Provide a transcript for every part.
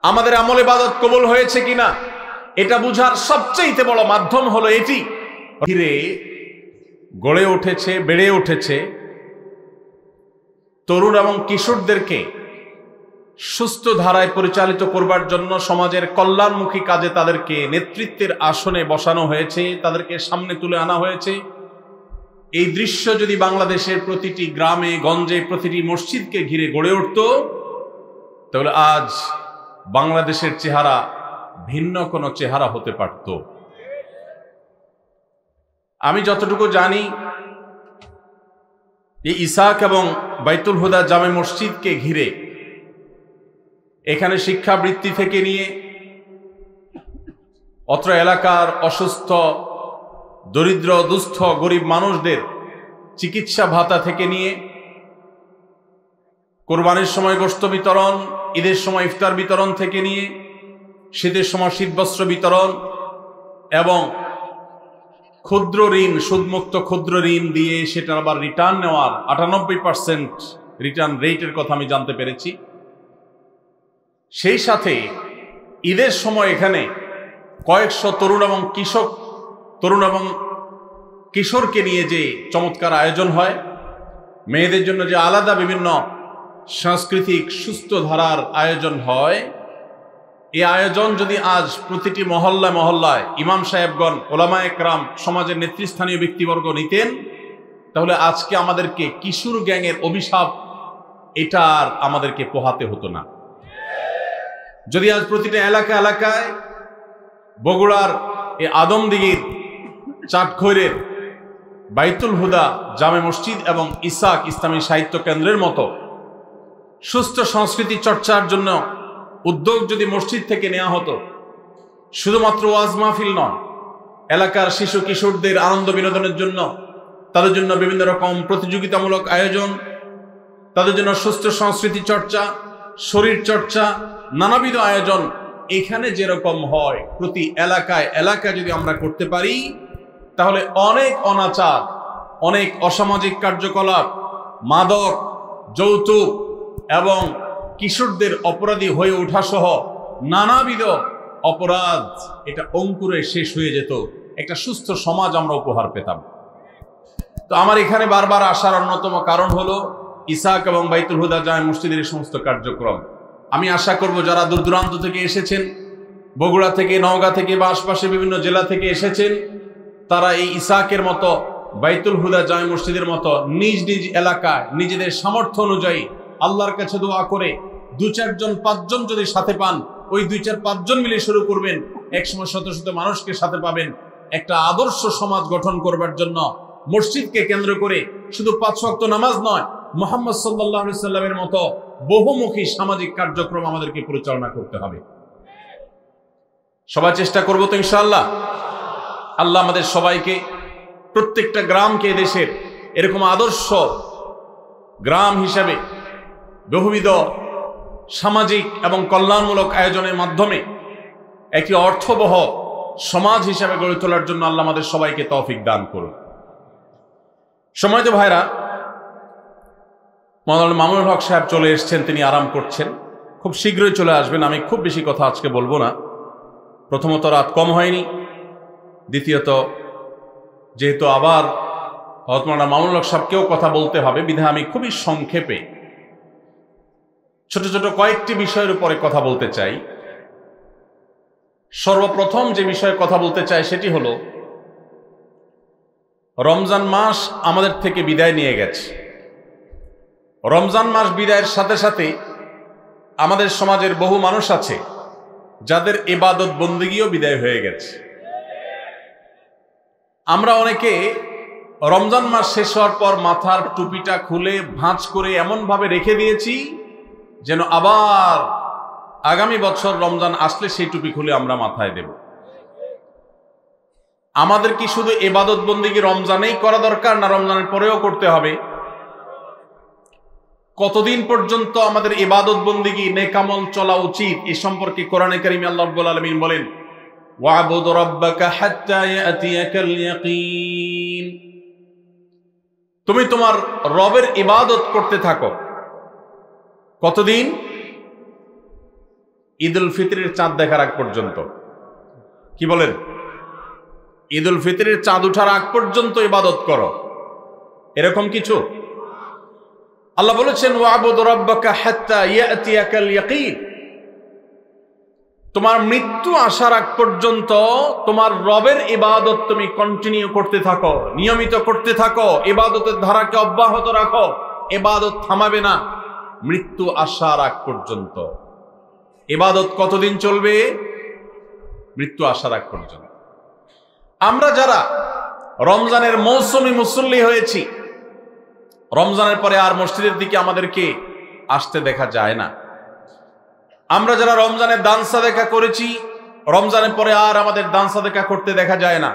আমাদের আমল ইবাদত কবুল হয়েছে কিনা এটা বুঝার সবচেয়ে বড় মাধ্যম হলো এটি। ঘিরে গড়ে উঠেছে, বেড়ে উঠেছে তরুণ এবং কিশোরদেরকে সুস্থ ধারায় পরিচালিত করবার জন্য সমাজের কল্যাণমুখী কাজে তাদেরকে নেতৃত্বের আসনে বসানো হয়েছে, তাদেরকে সামনে তুলে আনা হয়েছে। এই দৃশ্য যদি বাংলাদেশের প্রতিটি গ্রামে গঞ্জে প্রতিটি মসজিদকে ঘিরে গড়ে উঠত, তাহলে আজ বাংলাদেশের চেহারা ভিন্ন কোনো চেহারা হতে পারত। আমি যতটুকু জানি, এই ইসাক এবং বাইতুল হুদা জামে মসজিদকে ঘিরে এখানে শিক্ষাবৃত্তি থেকে নিয়ে অত্র এলাকার অসুস্থ, দরিদ্র, দুস্থ, গরিব মানুষদের চিকিৎসা ভাতা থেকে নিয়ে কোরবানির সময় গোশত বিতরণ, ঈদের সময় ইফতার বিতরণ থেকে নিয়ে শীতের সময় শীতবস্ত্র বিতরণ এবং ক্ষুদ্র ঋণ, সুদমুক্ত ক্ষুদ্র ঋণ দিয়ে সেটা আবার রিটার্ন নেওয়ার 98% রিটার্ন রেটের কথা আমি জানতে পেরেছি। সেই সাথে ঈদের সময় এখানে কয়েকশো তরুণ এবং কিশোরকে নিয়ে যে চমৎকার আয়োজন হয়, মেয়েদের জন্য যে আলাদা বিভিন্ন সাংস্কৃতিক সুস্থ ধারার আয়োজন হয়, এই আয়োজন যদি আজ প্রতিটি মহল্লায় মহল্লায় ইমাম সাহেবগণ, ওলামায়ে কেরাম, সমাজের নেতৃস্থানীয় ব্যক্তিবর্গ নিতেন, তাহলে আজকে আমাদেরকে কিশোর গ্যাংয়ের অভিশাপ এটা আর আমাদেরকে পোহাতে হতো না। যদি আজ প্রতিটা এলাকায় বগুড়ার এই আদমদিঘির চাটখৈরের বাইতুল হুদা জামে মসজিদ এবং ইসাক ইসলামী সাহিত্য কেন্দ্রের মতো সুস্থ সংস্কৃতি চর্চার জন্য উদ্যোগ যদি মসজিদ থেকে নেওয়া হতো, শুধুমাত্র ওয়াজ মাহফিল নয়, এলাকার শিশু কিশোরদের আনন্দ বিনোদনের জন্য, তাদের জন্য বিভিন্ন রকম প্রতিযোগিতামূলক আয়োজন, তাদের জন্য সুস্থ সংস্কৃতি চর্চা, শরীর চর্চা, নানাবিধ আয়োজন এখানে যেরকম হয় প্রতি এলাকায় যদি আমরা করতে পারি, তাহলে অনেক অনাচার, অনেক অসামাজিক কার্যকলাপ, মাদক, যৌতুক এবং কিশোরদের অপরাধী হয়ে ওঠা সহ নানাবিধ অপরাধ এটা অঙ্কুরে শেষ হয়ে যেত। একটা সুস্থ সমাজ আমরা উপহার পেতাম। তো আমার এখানে বারবার আসার অন্যতম কারণ হলো ইসাক এবং বাইতুল হুদা জামে মসজিদের সমস্ত কার্যক্রম। আমি আশা করব যারা দূর দূরান্ত থেকে এসেছেন, বগুড়া থেকে, নওগাঁ থেকে বা আশপাশে বিভিন্ন জেলা থেকে এসেছেন, তারা এই ইসাকের মতো, বাইতুল হুদা জামে মসজিদের মতো নিজ নিজ এলাকায় নিজেদের সামর্থ্য অনুযায়ী আল্লাহর কাছে দোয়া করে 2-4 জন 5 জন যদি সাথে পান, ওই 2-4-5 জন মিলে শুরু করবেন, একসময় শত শত মানুষকে সাথে পাবেন। একটা আদর্শ সমাজ গঠন করবার জন্য মসজিদকে কেন্দ্র করে শুধু 5 ওয়াক্ত নামাজ নয়, মুহাম্মদ সাল্লাল্লাহু আলাইহি সাল্লামের মতো বহুমুখী সামাজিক কার্যক্রম আমাদেরকে পরিচালনা করতে হবে। সবাই চেষ্টা করব তো ইনশাআল্লাহ। আল্লাহ আমাদের সবাইকে, প্রত্যেকটা গ্রামকে দেশের এরকম আদর্শ গ্রাম হিসাবে বহুবিধ সামাজিক এবং কল্যাণমূলক আয়োজনের মাধ্যমে একটি অর্থবহ সমাজ হিসাবে গড়ে তোলার জন্য আল্লাহ আমাদের সবাইকে তৌফিক দান করুন। সময়ত ভাইরা, মাওলানা মামুনুল হক সাহেব চলে এসেছেন, তিনি আরাম করছেন, খুব শীঘ্রই চলে আসবেন। আমি খুব বেশি কথা আজকে বলবো না। প্রথমত রাত কম হয়নি, দ্বিতীয়ত যেহেতু আবার মাওলানা মামুনুল হক সাহেবকেও কথা বলতে হবে, বিধায় আমি খুবই সংক্ষেপে ছোট ছোট কয়েকটি বিষয়ের উপরে কথা বলতে চাই। সর্বপ্রথম যে বিষয়ে কথা বলতে চাই সেটি হলো, রমজান মাস আমাদের থেকে বিদায় নিয়ে গেছে। রমজান মাস বিদায়ের সাথে সাথে আমাদের সমাজের বহু মানুষ আছে যাদের ইবাদত বন্দেগীও বিদায় হয়ে গেছে। আমরা অনেকে রমজান মাস শেষ হওয়ার পর মাথার টুপিটা খুলে ভাঁজ করে এমনভাবে রেখে দিয়েছি যেন আবার আগামী বছর রমজান আসলে সেই টুপি খুলে আমরা মাথায় দেব। আমাদের কি শুধু ইবাদত বন্দেগী রমজানেই করা দরকার, না রমজানের পরেও করতে হবে? কতদিন পর্যন্ত আমাদের ইবাদত বন্দেগী নেকামল চলা উচিত এ সম্পর্কে কোরআনে কারিমে আল্লাহ রাব্বুল আলামিন বলেন, ওয়া'বুদ রাব্বাকা হাত্তা ইয়াতিয়াকাল ইয়াকিন। তুমি তোমার রবের ইবাদত করতে থাকো। কতদিন? ঈদ উল ফিতরের চাঁদ দেখার আগ পর্যন্ত। কি বলেন? ঈদ উল ফিতরের চাঁদ উঠার আগ পর্যন্ত ইবাদত করো, এরকম কিছু? আল্লাহ বলেছেন ওয়াবুদ রাব্বাকা হাত্তা ইয়াতিয়াকাল ইয়াকিন, তোমার মৃত্যু আসার আগ পর্যন্ত তোমার রবের ইবাদত তুমি কন্টিনিউ করতে থাকো, নিয়মিত করতে থাকো, ইবাদতের ধারাকে অব্যাহত রাখো, ইবাদত থামাবে না মৃত্যু আসার আগ পর্যন্ত। ইবাদত কতদিন চলবে? মৃত্যু আসার আগ পর্যন্ত। আমরা যারা রমজানের মৌসুমী মুসল্লি হয়েছি, রমজানের পরে আর মসজিদের দিকে আমাদেরকে আসতে দেখা যায় না। আমরা যারা রমজানে দান সাদেকা করেছি, রমজানের পরে আর আমাদের দান সাদেকা করতে দেখা যায় না।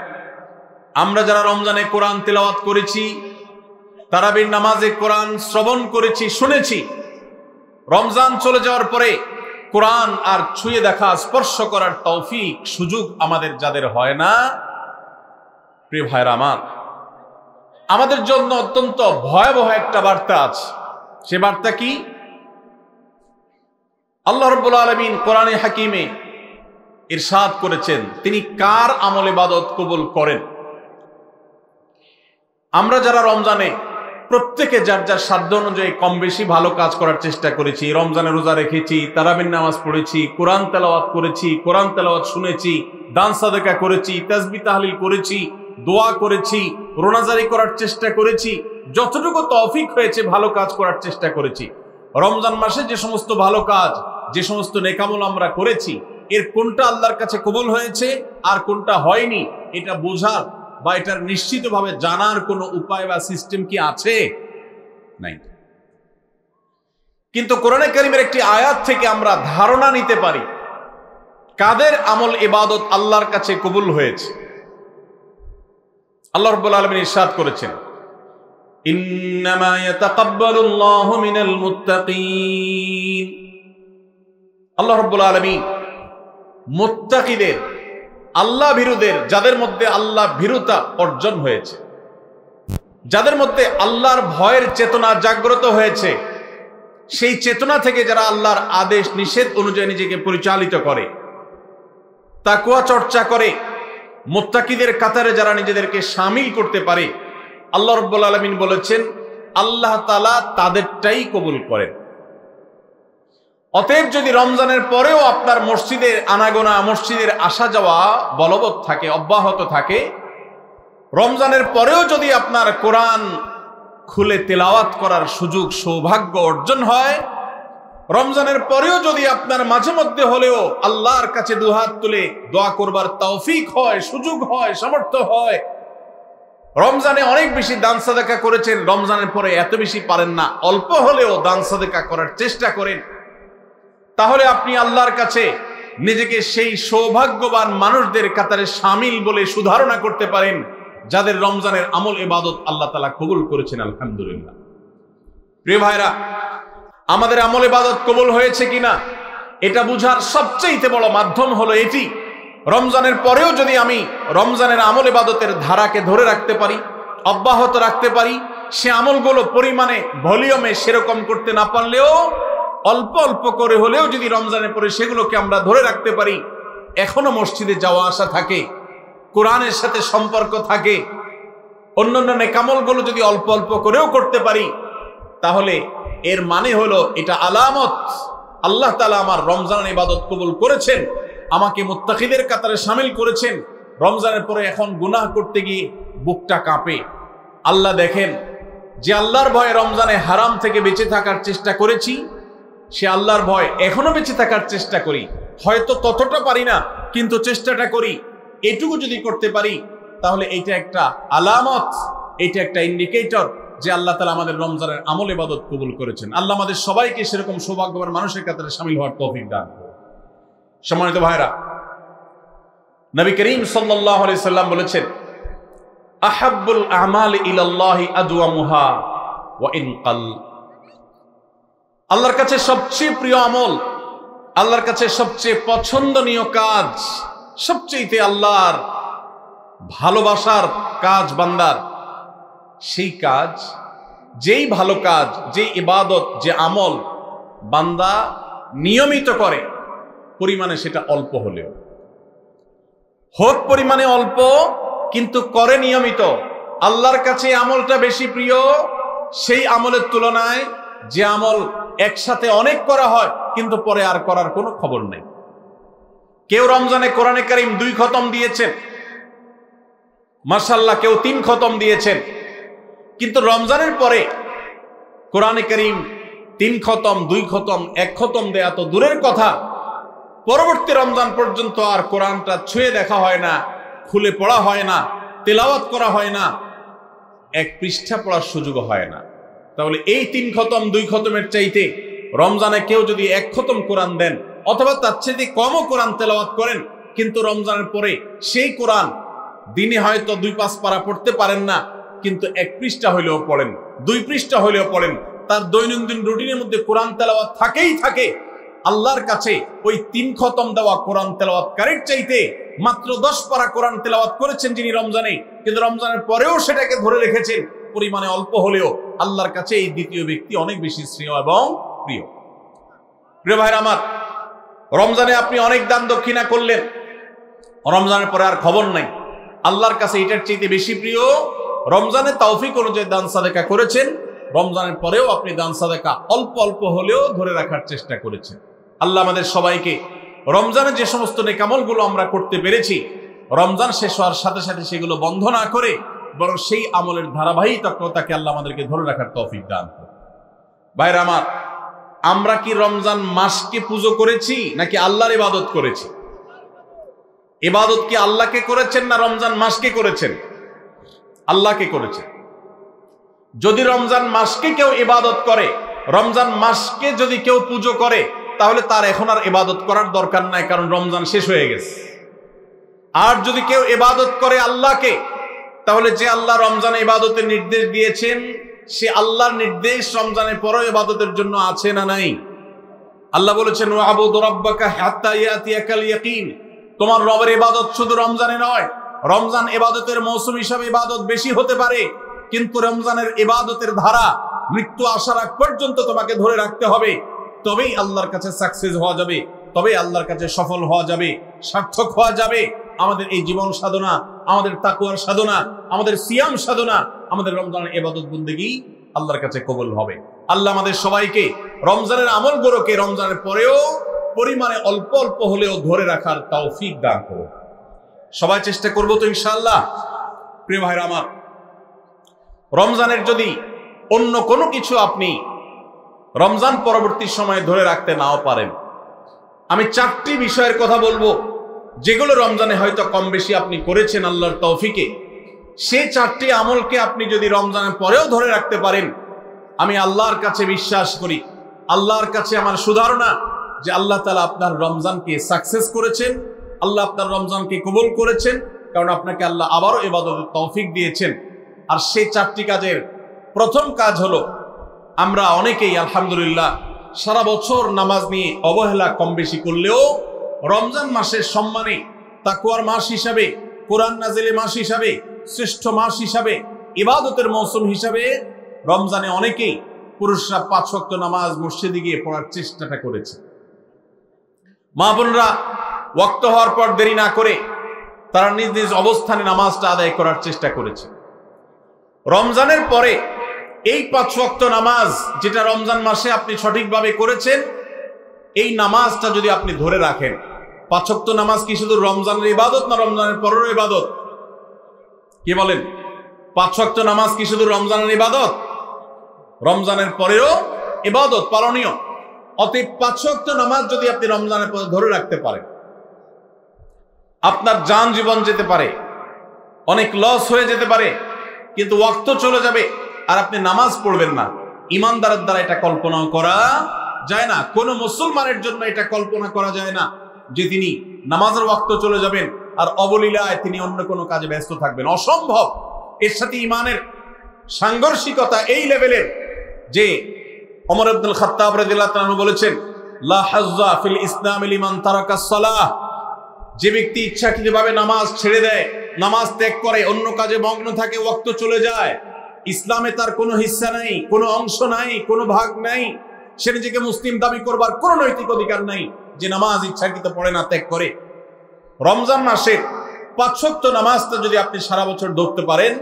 আমরা যারা রমজানে কোরআন তিলাওয়াত করেছি, তারাবির নামাজে কোরআন শ্রবণ করেছি, শুনেছি, রমজান চলে যাওয়ার পরে কোরআন আর ছুঁয়ে দেখা, স্পর্শ করার তৌফিক সুযোগ আমাদের যাদের হয় না, প্রিয় ভাইরা আমার, আমাদের জন্য অত্যন্ত ভয়াবহ একটা বার্তা আছে। সে বার্তা কি? আল্লাহ রাব্বুল আলামিন কোরআনে হাকিমে ইরশাদ করেছেন তিনি কার আমল ইবাদত কবুল করেন। আমরা যারা রমজানে প্রত্যেকে যার যার সাধ্য অনুযায়ী কম বেশি ভালো কাজ করার চেষ্টা করেছি, রমজানে রোজা রেখেছি, তারাবির নামাজ পড়েছি, কোরআন তেলাওয়াত করেছি, কোরআন তেলাওয়াত শুনেছি, দান সাদেকা করেছি, তাসবিহ তাহলিল করেছি, দোয়া করেছি, রোনাজারি করার চেষ্টা করেছি, যতটুকু তৌফিক হয়েছে ভালো কাজ করার চেষ্টা করেছি। রমজান মাসে যে সমস্ত ভালো কাজ, যে সমস্ত নেকামল আমরা করেছি, এর কোনটা আল্লাহর কাছে কবুল হয়েছে আর কোনটা হয়নি, এটা বোঝার বা এটার নিশ্চিতভাবে জানার কোনো উপায় বা সিস্টেম কি আছে? নাই। কিন্তু কোরআনে কারীমের একটি আয়াত থেকে আমরা ধারণা নিতে পারি কাদের আমল ইবাদত আল্লাহর কাছে কবুল হয়েছে। আল্লাহ রাব্বুল আলামিন ইরশাদ করেছেন ইন্নামা ইয়াতাকাব্বালুল্লাহু মিনাল মুত্তাকিন। আল্লাহ রাব্বুল আলামিন মুত্তাকিদের, আল্লাহ ভীরুদের, যাদের মধ্যে আল্লাহ ভীরুতা অর্জন হয়েছে, যাদের মধ্যে আল্লাহর ভয়ের চেতনা জাগ্রত হয়েছে, সেই চেতনা থেকে যারা আল্লাহর আদেশ নিষেধ অনুযায়ী নিজেকে পরিচালিত করে, তাকওয়া চর্চা করে, মুত্তাকিদের কাতারে যারা নিজেদেরকে শামিল করতে পারে, আল্লাহ রাব্বুল আলামিন বলেছেন আল্লাহ তাআলা তাদেরটাই কবুল করেন। অতএব যদি রমজানের পরেও আপনার মসজিদের আনাগোনা, মসজিদের আসা যাওয়া বলবৎ থাকে, অব্যাহত থাকে, রমজানের পরেও যদি আপনার কোরআন খুলে তেলাওয়াত করার সুযোগ সৌভাগ্য অর্জন হয়, রমজানের পরেও যদি আপনার মাঝে মধ্যে হলেও আল্লাহর কাছে দুহাত তুলে দোয়া করবার তৌফিক হয়, সুযোগ হয়, সামর্থ্য হয়, রমজানে অনেক বেশি দান সাদেকা করেছেন, রমজানের পরে এত বেশি পারেন না, অল্প হলেও দান সাদেকা করার চেষ্টা করেন, তাহলে আপনি আল্লাহর কাছে নিজেকে সেই সৌভাগ্যবান মানুষদের কাতারে শামিল বলে সুধারণা করতে পারেন যাদের রমজানের আমল ইবাদত আল্লাহ তাআলা কবুল করেছেন। আলহামদুলিল্লাহ। প্রিয় ভাইরা, আমাদের আমল ইবাদত কবুল হয়েছে কিনা এটা বুঝার সবচেয়ে বড় মাধ্যম হলো এটি, রমজানের পরেও যদি আমি রমজানের আমল ইবাদতের ধারাকে ধরে রাখতে পারি, অব্যাহত রাখতে পারি, সে আমলগুলো পরিমাণে, ভলিউমে সেরকম করতে না পারলেও অল্প অল্প করে হলেও যদি রমজানের পরে সেগুলোকে আমরা ধরে রাখতে পারি, এখনো মসজিদে যাওয়া আসা থাকে, কোরআনের সাথে সম্পর্ক থাকে, অন্যান্য নেকামলগুলো যদি অল্প অল্প করেও করতে পারি, তাহলে এর মানে হলো এটা আলামত আল্লাহ তাআলা আমার রমজানের ইবাদত কবুল করেছেন, আমাকে মুত্তাকিদের কাতারে শামিল করেছেন। রমজানের পরে এখন গুনাহ করতে গিয়ে বুকটা কাঁপে। আল্লাহ দেখেন যে আল্লাহর ভয়ে রমজানে হারাম থেকে বেঁচে থাকার চেষ্টা করেছি, সে আল্লাহর ভয় এখনো বেঁচে থাকার চেষ্টা করি, হয়তো ততটা পারি না কিন্তু চেষ্টাটা করি, এটুকু যদি করতে পারি তাহলে এটা একটা আলামত, এটা একটা ইন্ডিকেটর যে আল্লাহ তাআলা আমাদের রমজানের আমল ইবাদত কবুল করেছেন। আল্লাহ আমাদের সবাইকে সেরকম সৌভাগ্যবান মানুষের কাতারে শামিল হওয়ার তৌফিক দান করুন। সম্মানিত ভাইরা, নবী করিম সাল্লাল্লাহু আলাইহি সাল্লাম বলেছেন আহাব্বুল আমালি ইলাল্লাহি আদওয়ামুহা ওয়া ইন কাল। আল্লাহর কাছে সবচেয়ে প্রিয় আমল, আল্লাহর কাছে সবচেয়ে পছন্দনীয় কাজ, সবচেয়ে আল্লাহর ভালোবাসার কাজ বান্দার, সেই কাজ, যেই ভালো কাজ, যে ইবাদত, যে আমল বান্দা নিয়মিত করে, পরিমাণে সেটা অল্প হলেও হোক, পরিমাণে অল্প কিন্তু করে নিয়মিত। আল্লাহর কাছে আমলটা বেশি প্রিয় সেই আমলের তুলনায় যে আমল একসাথে অনেক করা হয় কিন্তু পরে আর করার কোনো খবর নেই। কেউ রমজানে কোরআনে কারীম 2 খতম দিয়েছেন, মাশাআল্লাহ, কেউ 3 খতম দিয়েছেন, কিন্তু রমজানের পরে কোরআনে কারীম 3 খতম 2 খতম 1 খতম দেয়া তো দূরের কথা, পরবর্তী রমজান পর্যন্ত আর কোরআনটা ছুঁয়ে দেখা হয় না, খুলে পড়া হয় না, তেলাওয়াত করা হয় না, 1 পৃষ্ঠা পড়ার সুযোগ হয় না। তাহলে এই 3 খতম 2 খতমের চাইতে রমজানে কেউ যদি 1 খতম কোরআন দেন অথবা তার চাইতে কমও কোরআন তেলাওয়াত করেন, কিন্তু রমজানের পরে সেই কোরআন দিনে হয়তো 2-5 পারা পড়তে পারেন না, কিন্তু 1 পৃষ্ঠা হইলেও পড়েন, 2 পৃষ্ঠা হইলেও পড়েন, তার দৈনন্দিন রুটিনের মধ্যে কোরআন তেলাওয়াত থাকেই থাকে। আল্লাহর কাছে ওই 3 খতম দেওয়া কোরআন তেলাওয়াতকারীর চাইতে মাত্র 10 পারা কোরআন তেলাওয়াত করেছেন যিনি রমজানে, কিন্তু রমজানের পরেও সেটাকে ধরে রেখেছেন, পরিমাণে অল্প হলেও আল্লাহর কাছে এই দ্বিতীয় ব্যক্তি অনেক বেশি শ্রেয় এবং প্রিয়। প্রিয় ভাইরা আমার, রমজানে আপনি অনেক দান দক্ষিণা করলেন, রমজানের পরে আর খবর নাই, আল্লাহর কাছে এটার চাইতে বেশি প্রিয় রমজানে তৌফিক অনুযায়ী দান সাদেকা করেছেন, রমজানের পরেও আপনি দান সাদেকা অল্প অল্প হলেও ধরে রাখার চেষ্টা করেছেন। আল্লাহ আমাদের সবাইকে রমজানে যে সমস্ত নেকামলগুলো আমরা করতে পেরেছি, রমজান শেষ হওয়ার সাথে সাথে সেগুলো বন্ধ না করে বরং সেই আমলের ধারাবাহিকতাকে আল্লাহ আমাদেরকে ধরে রাখার তৌফিক দান করুন। ভাইরা আমার, আমরা কি রমজান মাসকে পুজো করেছি নাকি আল্লাহর ইবাদত করেছি? ইবাদত কি আল্লাহকে করেছেন না রমজান মাসকে করেছেন? আল্লাহকে করেছেন। যদি রমজান মাসকে কেউ ইবাদত করে, রমজান মাসকে যদি কেউ পুজো করে, তাহলে তার এখন আর ইবাদত করার দরকার নাই, কারণ রমজান শেষ হয়ে গেছে। আর যদি কেউ ইবাদত করে আল্লাহকে, তাহলে যে আল্লাহ রমজানে ইবাদতের নির্দেশ দিয়েছেন সে আল্লাহর নির্দেশ রমজানের পরেও ইবাদতের জন্য আছে না নাই? আল্লাহ বলেছেন ওয়াবুদু রাব্বাকা হাত্তা ইয়াতিয়াকাল ইয়াকিন। তোমার রবের ইবাদত শুধু রমজানে নয়, রমজান ইবাদতের মৌসুম হিসাবে ইবাদত বেশি হতে পারে, কিন্তু রমজানের ইবাদতের ধারা মৃত্যু আসার আগ পর্যন্ত তোমাকে ধরে রাখতে হবে, তবেই আল্লাহর কাছে সাকসেস হওয়া যাবে, তবেই আল্লাহর কাছে সফল হওয়া যাবে, সার্থক হওয়া যাবে। আমাদের এই জীবন সাধনা, আমাদের তাকওয়ার সাধনা, আমাদের সিয়াম সাধনা, আমাদের রমজানের ইবাদত বন্দেগী আল্লাহর কাছে কবুল হবে। আল্লাহ আমাদের সবাইকে রমজানের আমলগুলোকে রমজানের পরেও পরিমাণে অল্প অল্প হলেও ধরে রাখার তৌফিক দান করুন। সবাই চেষ্টা করবো তো ইনশাআল্লাহ। প্রিয় ভাইরা আমার, রমজানের যদি অন্য কোনো কিছু আপনি রমজান পরবর্তী সময়ে ধরে রাখতে নাও পারেন, আমি 4টি বিষয়ের কথা বলবো যেগুলো রমজানে হয়তো কম বেশি আপনি করেছেন আল্লাহর তৌফিকে। সেই 4টি আমলকে আপনি যদি রমজানের পরেও ধরে রাখতে পারেন, আমি আল্লাহর কাছে বিশ্বাস করি, আল্লাহর কাছে আমার সুধারণা যে আল্লাহ তাআলা আপনার রমজানকে সাকসেস করেছেন, আল্লাহ আপনার রমজানকে কবুল করেছেন, কারণ আপনাকে আল্লাহ আবারও ইবাদতের তৌফিক দিয়েছেন। আর সেই 4টি কাজের প্রথম কাজ হলো, আমরা অনেকেই আলহামদুলিল্লাহ সারা বছর নামাজ নিয়ে অবহেলা কম বেশি করলেও রমজান মাসের সম্মানে, তাকওয়ার মাস হিসাবে, কোরআন নাজিলের মাস হিসাবে, শ্রেষ্ঠ মাস হিসাবে, ইবাদতের মৌসুম হিসাবে রমজানে অনেকেই পুরুষরা 5 ওয়াক্ত নামাজ মসজিদে গিয়ে পড়ার চেষ্টাটা করেছে। মা বোনরা ওয়াক্ত হওয়ার পর দেরি না করে তারা নিজ নিজ অবস্থানে নামাজটা আদায় করার চেষ্টা করেছে। রমজানের পরে এই 5 ওয়াক্ত নামাজ যেটা রমজান মাসে আপনি সঠিকভাবে করেছেন, এই নামাজটা যদি আপনি ধরে রাখেন, 5 ওয়াক্ত নামাজ কি শুধু রমজানের ইবাদত না রমজানের পরেরও ইবাদত? কি বলেন? 5 ওয়াক্ত নামাজ কি শুধু রমজানের ইবাদত? রমজানের পরেও ইবাদত পালনীয়। অতএব 5 ওয়াক্ত নামাজ যদি আপনি রমজানের পরে ধরে রাখতে পারেন, আপনার জান জীবন যেতে পারে, অনেক লস হয়ে যেতে পারে, কিন্তু ওয়াক্ত চলে যাবে আর আপনি নামাজ পড়বেন না। ইমানদারের দ্বারা এটা কল্পনা করা যায় না, কোনো মুসলমানের জন্য এটা কল্পনা করা যায় না যে তিনি নামাজের ওয়াক্ত চলে যাবেন আর অবলীলায় তিনি অন্য কোনো কাজে ব্যস্ত থাকবেন, অসম্ভব। এর সাথে ইমানের সাংঘর্ষিকতা এই লেভেলের যে ওমর ইবনুল খাত্তাব রাদিয়াল্লাহু তাআলা বলেছেন, লা হাজ্জা ফিল ইসলাম লিমান তারাকাস সালাহ। যে ব্যক্তি ইচ্ছাকৃতভাবে নামাজ ছেড়ে দেয়, নামাজ ত্যাগ করে, অন্য কাজে মগ্ন থাকে, ওয়াক্ত চলে যায়, ইসলামে তার কোনো হিস্সা নাই, কোনো অংশ নাই, কোনো ভাগ নাই, সে নিজেকে মুসলিম দাবি করবার কোনো নৈতিক অধিকার নাই। যে নামাজ ইচ্ছাকৃত পড়ে না, ত্যাগ করে। রমজান মাসের 5 ওয়াক্ত নামাজটা যদি আপনি সারা বছর ধরতে পারেন,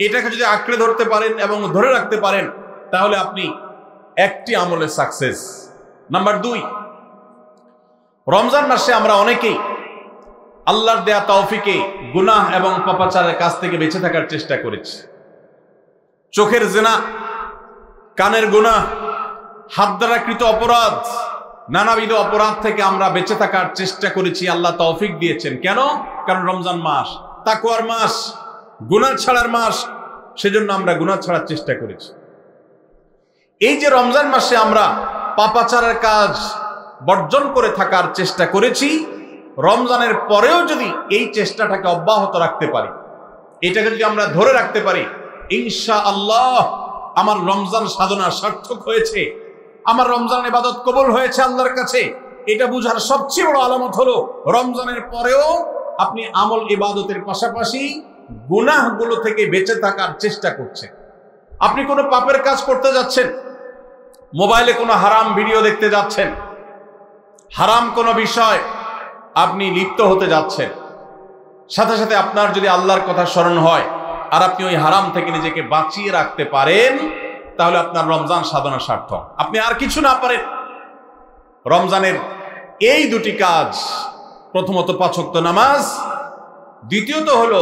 এটাকে যদি আঁকড়ে ধরতে পারেন এবং ধরে রাখতে পারেন, তাহলে আপনি একটি আমলে সাকসেস। নাম্বার 2, রমজান মাসে আমরা অনেকেই আল্লাহর দেয়া তৌফিকে গুনাহ এবং পাপাচারের কাছ থেকে বেঁচে থাকার চেষ্টা করেছি। চোখের জিনা, কানের গুনাহ, হাত দ্বারা কৃত অপরাধ, নানাবিধ অপরাধ থেকে আমরা বেঁচে থাকার চেষ্টা করেছি। আল্লাহ তৌফিক দিয়েছেন। কেন? কারণ রমজান মাস তাকওয়ার মাস, গুনাহ ছাড়ার মাস, সেজন্য আমরা গুনাহ ছাড়ার চেষ্টা করেছি। এই যে রমজান মাসে আমরা পাপাচারের কাজ বর্জন করে থাকার চেষ্টা করেছি, রমজানের পরেও যদি এই চেষ্টাটাকে অব্যাহত রাখতে পারি, এটাকে যদি আমরা ধরে রাখতে পারি, ইনশাআল্লাহ আমার রমজান সাধনা সার্থক হয়েছে, আমার রমজান ইবাদত কবুল হয়েছে আল্লাহর কাছে। এটা বুঝার সবচেয়ে বড় আলামত হলো রমজানের পরেও আপনি আমল ইবাদতের পাশাপাশি গুনাহগুলো থেকে বেঁচে থাকার চেষ্টা করছেন। আপনি কোনো পাপের কাজ করতে যাচ্ছেন, মোবাইলে কোনো হারাম ভিডিও দেখতে যাচ্ছেন, হারাম কোনো বিষয় আপনি লিপ্ত হতে যাচ্ছেন, সাথে সাথে আপনার যদি আল্লাহর কথা স্মরণ হয় আর আপনি ওই হারাম থেকে নিজেকে বাঁচিয়ে রাখতে পারেন, তাহলে আপনার রমজান সাধনা সার্থক। আপনি আর কিছু না পারেন, রমজানের এই দুটি কাজ, প্রথমত 5 ওয়াক্ত নামাজ, দ্বিতীয়ত হলো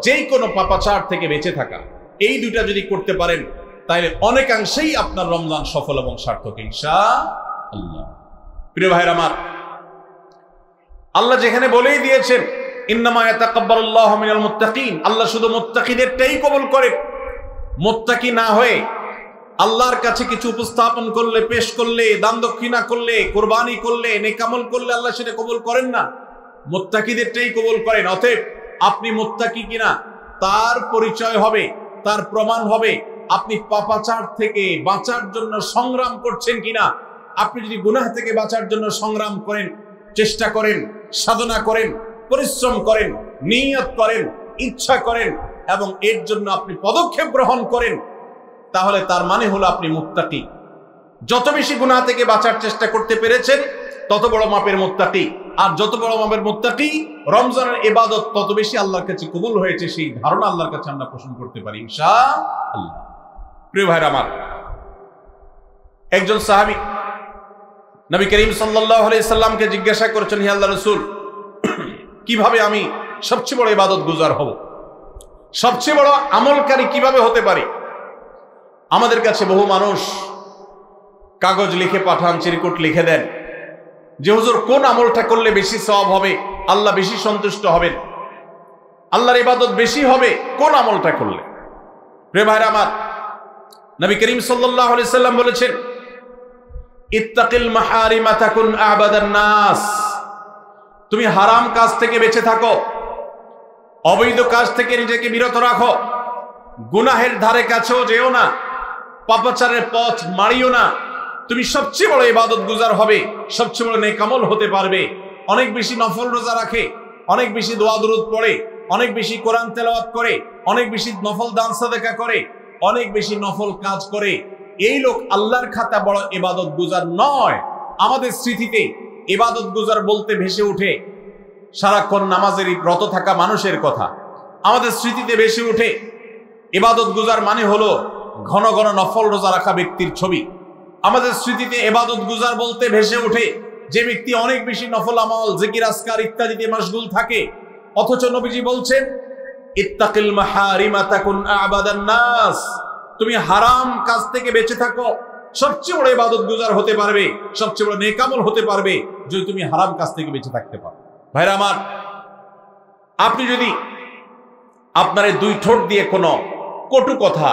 যেই কোনো পাপাচার থেকে বেঁচে থাকা, এই দুটা যদি করতে পারেন তাহলে অনেকাংশেই আপনার রমজান সফল এবং সার্থক ইনশাআল্লাহ। প্রিয় ভাইরা আমার, আল্লাহ যেখানে বলেই দিয়েছেন ইন্নামা ইয়াতাকাব্বালুল্লাহু মিনাল মুত্তাকিন, আল্লাহ শুধু মুত্তাকিদেরটাই কবুল করেন। মুত্তাকি না হয়ে আল্লাহর কাছে কিছু উপস্থাপন করলে, পেশ করলে, দান দক্ষিণা করলে, কুরবানি করলে, নেক আমল করলে আল্লাহ সেটা কবুল করেন না, মুত্তাকিদেরটাই কবুল করেন। অতএব আপনি মুত্তাকি কিনা তার পরিচয় হবে, তার প্রমাণ হবে আপনি পাপাচার থেকে বাঁচার জন্য সংগ্রাম করছেন কিনা। আপনি যদি গুনাহ থেকে বাঁচার জন্য সংগ্রাম করেন, চেষ্টা করেন, সাধনা করেন, পরিশ্রম করেন, নিয়ত করেন, ইচ্ছা করেন এবং এর জন্য আপনি পদক্ষেপ গ্রহণ করেন, তাহলে তার মানে হলো আপনি মুত্তাকি। যত বেশি গুনাহ থেকে বাঁচার চেষ্টা করতে পেরেছেন তত বড় মাপের মুত্তাকি। আর যত বড় মাপের মুত্তাকি, রমজানের ইবাদত তত বেশি আল্লাহর কাছে কবুল হয়েছে, সেই ধারণা আল্লাহর কাছে আমরা পোষণ করতে পারি ইনশাআল্লাহ। প্রিয় ভাইরা আমার, একজন সাহাবী নবী করিম সাল্লাল্লাহু আলাইহি সাল্লামকে জিজ্ঞাসা করেছেন, হে আল্লাহর রাসূল, কিভাবে আমি সবচেয়ে বড় ইবাদত গুজার হব, সবচেয়ে বড় আমলকারী কিভাবে হতে পারি? আমাদের কাছে বহু মানুষ কাগজ লিখে পাঠান, চিরকুট লিখে দেন যে হুজুর কোন আমলটা করলে বেশি সওয়াব হবে, আল্লাহ বেশি সন্তুষ্ট হবেন, আল্লাহর ইবাদত বেশি হবে কোন আমলটা করলে। প্রিয় ভাইরা আমার, নবী করিম সাল্লাল্লাহু আলাইহি সাল্লাম বলেছেন, ইত্তাকিল মাহারিমা তাকুন আবাদান নাস, তুমি হারাম কাজ থেকে বেঁচে থাকো, অবৈধ কাজ থেকে নিজেকে বিরত রাখো, গুনাহের ধারে কাছেও যেও না, পাপাচারের পথ মারিও না, তুমি সবচেয়ে বড় ইবাদত গুজার হবে, সবচেয়ে বড় নেক আমল হতে পারবে। অনেক বেশি নফল রোজা রাখে, অনেক বেশি দোয়া দুরূদ পড়ে, অনেক বেশি কোরআন তেলাওয়াত করে, অনেক বেশি নফল দান সাদাকা করে, অনেক বেশি নফল কাজ করে, এই লোক আল্লাহর খাতা বড় ইবাদত গুজার নয়। আমাদের স্মৃতিতে ইবাদত গুজার বলতে ভেসে ওঠে সারাক্ষণ নামাজেরই রত থাকা মানুষের কথা, আমাদের স্মৃতিতে ভেসে ওঠে ইবাদত গুজার মানে হলো ঘন ঘন নফল রোজা রাখা ব্যক্তির ছবি। আমাদের স্মৃতিতে ইবাদত গুজার বলতে ভেসে ওঠে যে ব্যক্তি অনেক বেশি নফল আমল, জিকির, আজকার ইত্যাদিতে মশগুল থাকে। অথচ নবীজি বলছেন, ইত্তাকিল মাহারিমা তাকুন আবাদান নাস, তুমি হারাম কাজ থেকে বেঁচে থাকো, সবচেয়ে বড় ইবাদত গুজার হতে পারবে, সবচেয়ে বড় নেক আমল হতে পারবে যদি তুমি হারাম কাজ থেকে বেঁচে থাকতে পারো। ভাইরা আমার, আপনি যদি আপনার দুই ঠোঁট দিয়ে কোনো কটু কথা,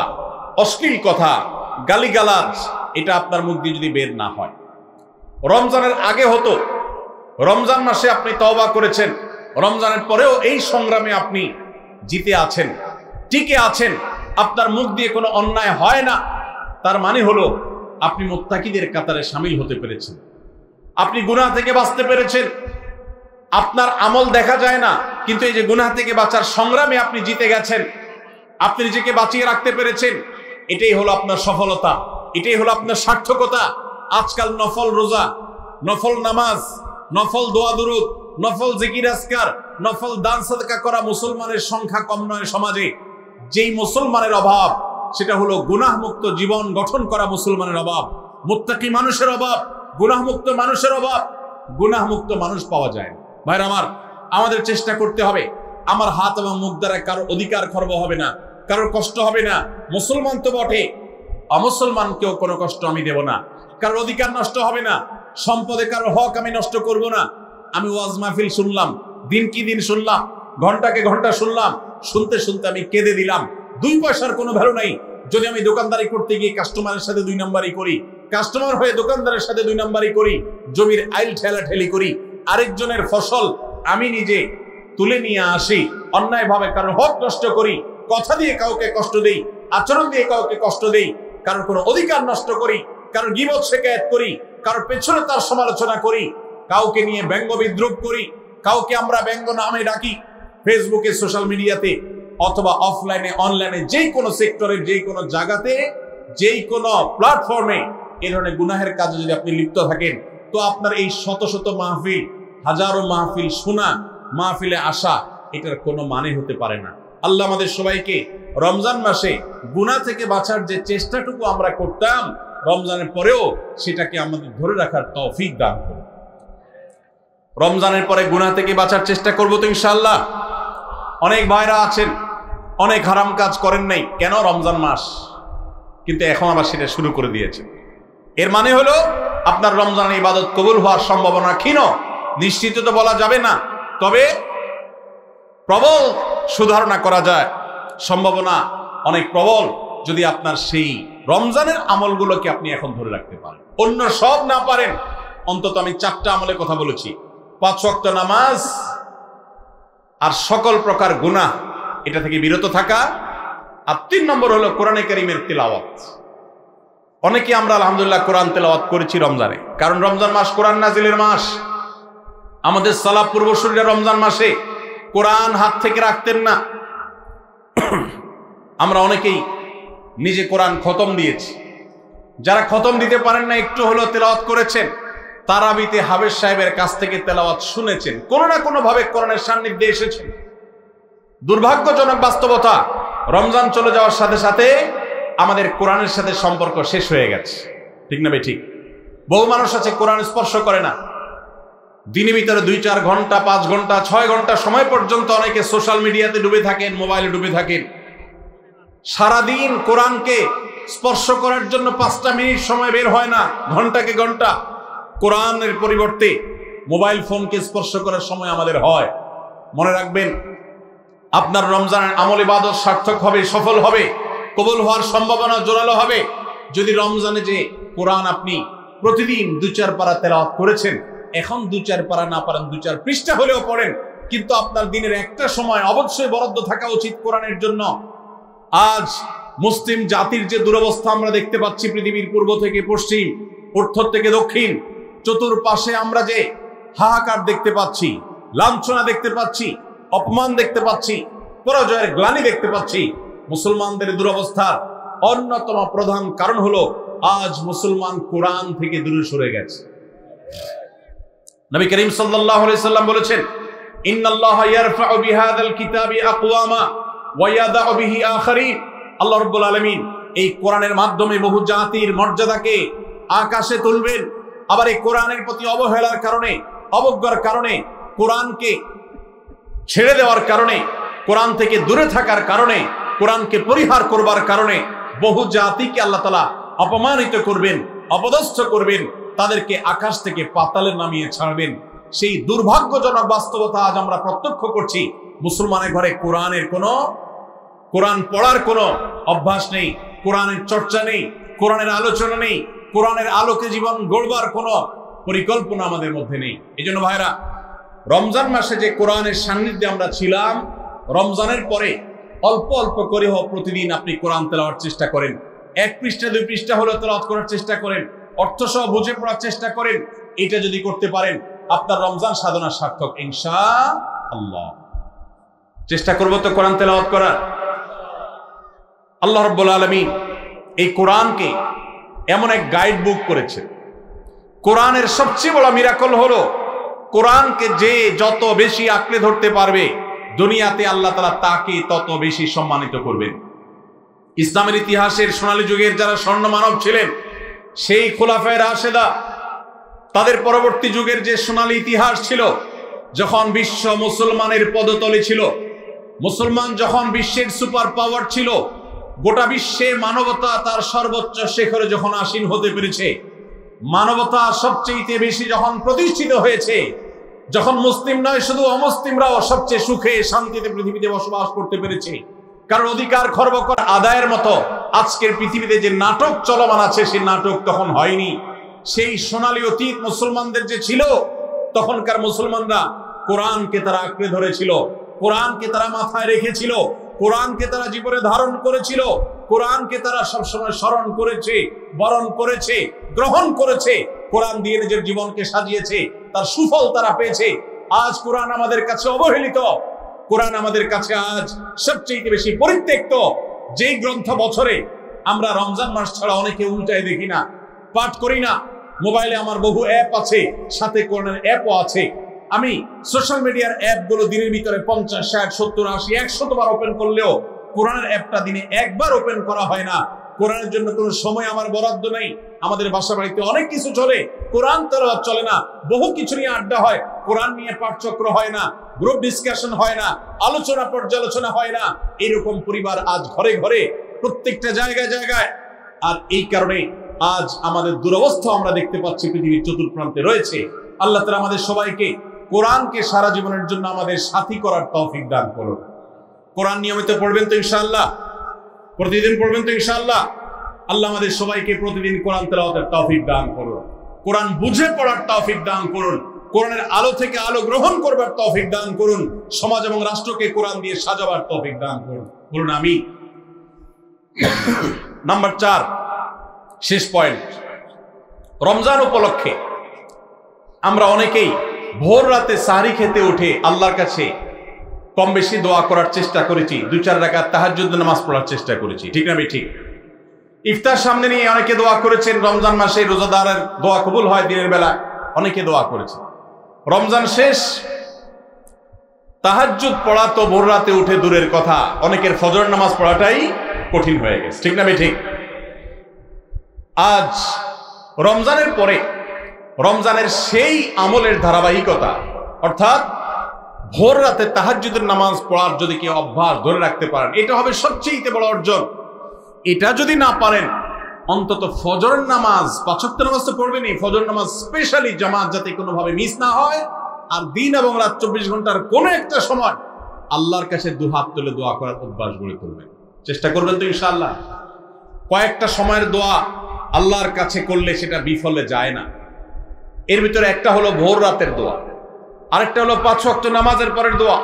অশ্লীল কথা, গালিগালাজ এটা আপনার মুখ দিয়ে যদি বের না হয়, রমজানের আগে হতো, রমজান মাসে আপনি তওবা করেছেন, রমজানের পরেও এই সংগ্রামে আপনি জিতে আছেন, টিকে আছেন, আপনার মুখ দিয়ে কোনো অন্যায় হয় না, তার মানে হলো আপনি মুত্তাকিদের কাতারে শামিল হতে পেরেছেন, আপনি গুনাহ থেকে বাঁচতে পেরেছেন। আপনার আমল দেখা যায় না, কিন্তু এই যে গুনাহ থেকে বাঁচার সংগ্রামে আপনি জিতে গেছেন, আপনি নিজেকে বাঁচিয়ে রাখতে পেরেছেন, এটাই হলো আপনার সফলতা, এটাই হলো আপনার সার্থকতা। আজকাল নফল রোজা, নফল নামাজ, নফল দোয়া দুরূদ, নফল জিকির আজকার, নফল দান সাদকা করা মুসলমানের সংখ্যা কম নয় সমাজে। যেই মুসলমানের অভাব সেটা হলো গুনাহমুক্ত জীবন গঠন করা মুসলমানের অভাব, মুত্তাকি মানুষের অভাব, গুনাহমুক্ত মানুষের অভাব। গুনাহমুক্ত মানুষ পাওয়া যায়। ভাইরা আমার, আমাদের চেষ্টা করতে হবে আমার হাত এবং মুখ দ্বারা কারোর অধিকার খর্ব হবে না, কারোর কষ্ট হবে না। মুসলমান তো বটে, অমুসলমানকেও কোনো কষ্ট আমি দেব না, কারোর অধিকার নষ্ট হবে না, সম্পদে কারোর হক আমি নষ্ট করব না। আমি ওয়াজ মাহফিল শুনলাম, দিন কি দিন শুনলাম, ঘন্টাকে ঘন্টা শুনলাম, শুনতে শুনতে আমি কেঁদে দিলাম। 2 পয়সার কোনো ভ্যালু নাই যদি আমি দোকানদারি করতে গিয়ে কাস্টমারের সাথে 2 নাম্বারি করি, কাস্টমার হয়ে দোকানদারের সাথে 2 নাম্বারি করি, জমির আইল ঠেলাঠেলি করি, আরেকজনের ফসল আমি নিজে তুলে নিয়ে আসি, অন্যায়ভাবে কারোর হক নষ্ট করি, কথা দিয়ে কাউকে কষ্ট দেই, আচরণ দিয়ে কাউকে কষ্ট দেই, কারোর কোনো অধিকার নষ্ট করি, কারোর গীবত শিকায়াত করি, কারোর পেছনে তার সমালোচনা করি, কাউকে নিয়ে ব্যঙ্গ বিদ্রুপ করি, কাউকে আমরা ব্যঙ্গ নামে ডাকি, ফেসবুকে, সোশ্যাল মিডিয়াতে অথবা অফলাইনে অনলাইনে যেই কোনো সেক্টরের যেই কোনো জায়গাতে যেই কোনো প্ল্যাটফর্মে এই ধরনের গুনাহের কাজে যদি আপনি লিপ্ত থাকেন, তো আপনার এই শত শত মাহফিল, হাজারো মাহফিল শোনা, মাহফিলে আসা, এটার কোনো মানে হতে পারে না। আল্লাহ আমাদের সবাইকে রমজান মাসে গুনাহ থেকে বাঁচার যে চেষ্টাটুকু আমরা করতাম রমজানের পরেও সেটাকে আমাদের ধরে রাখার তৌফিক দান করুন। রমজানের পরে গুনাহ থেকে বাঁচার চেষ্টা করব তো ইনশাআল্লাহ। অনেক ভাইরা আছেন অনেক হারাম কাজ করেন নাই, কেন? রমজান মাস, কিন্তু এখন আবার সেটা শুরু করে দিয়েছেন। এর মানে হলো আপনার রমজানের ইবাদত কবুল হওয়ার সম্ভাবনা ক্ষীণ। নিশ্চিত তো বলা যাবে না, তবে প্রবল সুধারণা করা যায়, সম্ভাবনা অনেক প্রবল যদি আপনার সেই রমজানের আমলগুলোকে আপনি এখন ধরে রাখতে পারেন। অন্য সব না পারেন, অন্তত আমি 4টা আমলের কথা বলেছি, 5 ওয়াক্ত নামাজ আর সকল প্রকার গুনাহ এটা থেকে বিরত থাকা, আর 3 নম্বর হলো কোরআনে কারীমের তেলাওয়াত। অনেকে আমরা আলহামদুলিল্লাহ কোরআন তেলাওয়াত করেছি রমজানে, কারণ রমজান মাস কোরআন নাজিলের মাস। আমাদের সালাফ পূর্বসূরীরা রমজান মাসে কোরআন হাত থেকে রাখতেন না। আমরা অনেকেই নিজে কোরআন খতম দিয়েছি, যারা খতম দিতে পারেন না একটু হলো তেলাওয়াত করেছেন, তারাবিতে হাফেজ সাহেবের কাছ থেকে তেলাওয়াত শুনেছেন, কোনো না কোনো ভাবে কোরআনের সান্নিধ্যে এসেছেন। দুর্ভাগ্যজনক বাস্তবতা, রমজান চলে যাওয়ার সাথে সাথে আমাদের কোরআনের সাথে সম্পর্ক শেষ হয়ে গেছে। ঠিক না ভাই? ঠিক। বহু মানুষ আছে কোরআন স্পর্শ করে না, দিনের ভিতরে 2-4 ঘন্টা, 5 ঘন্টা, 6 ঘন্টা সময় পর্যন্ত অনেকে সোশ্যাল মিডিয়াতে ডুবে থাকেন, মোবাইলে ডুবে থাকেন। সারাদিন কোরআনকে স্পর্শ করার জন্য 5টা মিনিট সময় বের হয় না, ঘন্টাকে ঘন্টা কোরআনের পরিবর্তে মোবাইল ফোনকে স্পর্শ করার সময় আমাদের হয়। মনে রাখবেন, আপনার রমজানের আমল ইবাদত সার্থক হবে, সফল হবে, কবুল হওয়ার সম্ভাবনা জোরালো হবে যদি রমজানে যে কোরআন আপনি প্রতিদিন 2-4 পারা তেলাওয়াত করেছেন, এখন 2-4 পারা না পারেন 2-4 পৃষ্ঠা হলেও পড়েন, কিন্তু আপনার দিনের একটা সময় অবশ্যই বরাদ্দ থাকা উচিত কোরআনের জন্য। আজ মুসলিম জাতির যে দুরবস্থা আমরা দেখতে পাচ্ছি, পৃথিবীর পূর্ব থেকে পশ্চিম, উত্তর থেকে দক্ষিণ, চতুর্পাশে আমরা যে হাহাকার দেখতে পাচ্ছি, লাঞ্ছনা দেখতে পাচ্ছি, অপমান দেখতে পাচ্ছি, পরাজয়ের গ্লানি দেখতে পাচ্ছি, মুসলমানদের দুরবস্থার অন্যতম প্রধান কারণ হলো আজ মুসলমান কোরআন থেকে দূরে সরে গেছে। নবী করিম সাল্লাল্লাহু আলাইহি সাল্লাম বলেছেন, ইন্নাল্লাহা ইয়ারফাউ বিহাযাল কিতাবি আকওয়ামা ওয়া ইয়াদাউ বিহি আখারিন। আল্লাহ রাব্বুল আলামিন এই কোরআনের মাধ্যমে বহু জাতির মর্যাদাকে আকাশে তুলবেন। আবার এই কোরআনের প্রতি অবহেলার কারণে, অবজ্ঞার কারণে, কোরআনকে ছেড়ে দেওয়ার কারণে, কোরআন থেকে দূরে থাকার কারণে, কোরআনকে পরিহার করবার কারণে বহু জাতিকে আল্লাহ তাআলা অপমানিত করবেন, অপদস্থ করবেন, তাদেরকে আকাশ থেকে পাতালে নামিয়ে ছাড়বেন। সেই দুর্ভাগ্যজনক বাস্তবতা আজ আমরা প্রত্যক্ষ করছি। মুসলমানের ঘরে কোরআন পড়ার কোনো অভ্যাস নেই, কোরআনের চর্চা নেই, কোরআনের আলোচনা নেই, কোরআনের আলোকে জীবন গড়বার কোনো পরিকল্পনা আমাদের মধ্যে নেই। এই জন্য ভাইরা, রমজান মাসে যে কোরআনের সান্নিধ্যে আমরা ছিলাম, রমজানের পরে অল্প অল্প করে হোক প্রতিদিন আপনি কোরআন তেলাওয়ার চেষ্টা করেন। 1 পৃষ্ঠা 2 পৃষ্ঠা হলেও তেলাওয়াত করার চেষ্টা করেন, অর্থ সহ বুঝে পড়ার চেষ্টা করেন। এটা যদি করতে পারেন আপনার রমজান সাধনা সার্থক ইনশাআল্লাহ। চেষ্টা করব তো কোরআন তেলাওয়াত করার। আল্লাহ রাব্বুল আলামিন এই কোরআনকে এমন এক গাইড বুক করেছেন। কোরআনের সবচেয়ে বড় মিরাকল হলো কোরআনকে যে যত বেশি আঁকড়ে ধরতে পারবে দুনিয়াতে আল্লাহ তাআলা তাকে তত বেশি সম্মানিত করবেন। ইসলামের ইতিহাসের সোনালী যুগের যারা স্বর্ণ মানব ছিলেন, সেই খোলাফায়ে রাশেদা, তাদের পরবর্তী যুগের যে সোনালী ইতিহাস ছিল, যখন বিশ্ব মুসলমানের পদতলে ছিল, মুসলমান যখন বিশ্বের সুপার পাওয়ার ছিল, গোটা বিশ্বে মানবতা তার সর্বোচ্চ শিখরে যখন আসীন হতে পেরেছে, মানবতা সবচেয়ে বেশি যখন প্রতিষ্ঠিত হয়েছে, যখন মুসলিম নয় শুধু অমুসলিমরাও সবচেয়ে সুখে শান্তিতে পৃথিবীতে বসবাস করতে পেরেছে, কারণ অধিকার খর্ব করা আদায়ের মতো আজকের পৃথিবীতে যে নাটক চলমান আছে, সেই নাটক তখন হয়নি। সেই সোনালী অতীত মুসলমানদের যে ছিল, তখনকার মুসলমানরা কোরআনকে তারা আঁকড়ে ধরেছিল, কোরআনকে তারা মাথায় রেখেছিল, কোরআনকে তারা জীবনে ধারণ করেছিল, কোরআনকে তারা সবসময় স্মরণ করেছে, বরণ করেছে, গ্রহণ করেছে, কোরআন দিয়ে নিজের জীবনকে সাজিয়েছে, তার সুফল তারা পেয়েছে। আজ কোরআন আমাদের কাছে অবহেলিত, কোরআন আমাদের কাছে আজ সবচেয়ে বেশি পরিত্যক্ত। যেই গ্রন্থ বছরে আমরা রমজান মাস ছাড়া অনেকে উল্টায় দেখি না, পাঠ করি না। মোবাইলে আমার বহু অ্যাপ আছে, সাথে কোরআনের অ্যাপও আছে। আমি সোশ্যাল মিডিয়ার অ্যাপগুলো দিনের ভিতরে 50, 60, 70, 80, 100 বার ওপেন করলেও কোরআনের অ্যাপটা দিনে একবার ওপেন করা হয় না। কোরআনের জন্য কোনো সময় আমার বরাদ্দ নেই। আমাদের বাসা বাড়িতে অনেক কিছু চলে, কোরআন তেলাওয়াত চলে না। বহু কিছু নিয়ে আড্ডা হয়, কোরআন নিয়ে পাঠচক্র হয় না, গ্রুপ ডিসকাশন হয় না, আলোচনা পর্যালোচনা হয় না। এরকম পরিবার আজ ঘরে ঘরে, প্রত্যেকটা জায়গায় জায়গায়। আর এই কারণে আজ আমাদের দুরবস্থা আমরা দেখতে পাচ্ছি পৃথিবীর চতুর্প্রান্তে রয়েছে। আল্লাহ তাআলা আমাদের সবাইকে কোরআনকে সারা জীবনের জন্য আমাদের সাথী করার তৌফিক দান করুন। কোরআন নিয়মিত পড়বেন তো ইনশাআল্লাহ? প্রতিদিন পড়বেন তো ইনশাআল্লাহ? আল্লাহ আমাদের সবাইকে প্রতিদিন কোরআন তেলাওয়াতের তৌফিক দান করুন, কোরআন বুঝে পড়ার তৌফিক দান করুন, কোরআনের আলো থেকে আলো গ্রহণ করবার তৌফিক দান করুন, সমাজ এবং রাষ্ট্রকে কোরআন দিয়ে সাজাবার তৌফিক দান করুন। বলুন আমিন। নাম্বার 4, শেষ পয়েন্ট। রমজান উপলক্ষে আমরা অনেকেই ভোর রাতে সাহরি খেতে উঠে আল্লাহর কাছে কম বেশি দোয়া করার চেষ্টা করেছি, 2-4 রাকাত তাহাজ্জুদ নামাজ পড়ার চেষ্টা করেছি, ঠিক না ঠিক? ইফতার সামনে নিয়ে অনেকে দোয়া করেছেন। রমজান মাসে রোজাদারের দোয়া কবুল হয় দিনের বেলা, অনেকে দোয়া করেছে। রমজান শেষ, তাহাজ্জুদ পড়া তো ভোর রাতে উঠে দূরের কথা, অনেকের ফজর নামাজ পড়াটাই কঠিন হয়ে গেছে, ঠিক না ঠিক? আজ রমজানের পরে রমজানের সেই আমলের ধারাবাহিকতা, অর্থাৎ ভোর রাতে তাহাজ্জুদের নামাজ পড়ার যদি কেউ অভ্যাস ধরে রাখতে পারেন, এটা হবে সবচেয়ে বড় অর্জন। এটা যদি না পারেন, অন্তত ফজরের নামাজ, 5 ওয়াক্ত নামাজ তো পড়বেনই, ফজর নামাজ স্পেশালি জামাত যাতে কোনোভাবে মিস না হয়। আর দিন এবং রাত 24 ঘন্টার কোনো একটা সময় আল্লাহর কাছে দুহাত তুলে দোয়া করার অভ্যাস গড়ে তুলবেন, চেষ্টা করবেন তো ইনশাআল্লাহ। কয়েকটা সময়ের দোয়া আল্লাহর কাছে করলে সেটা বিফলে যায় না। এর ভিতরে একটা হলো ভোর রাতের দোয়া, আরেকটা হলো 5 ওয়াক্ত নামাজের পরের দোয়া,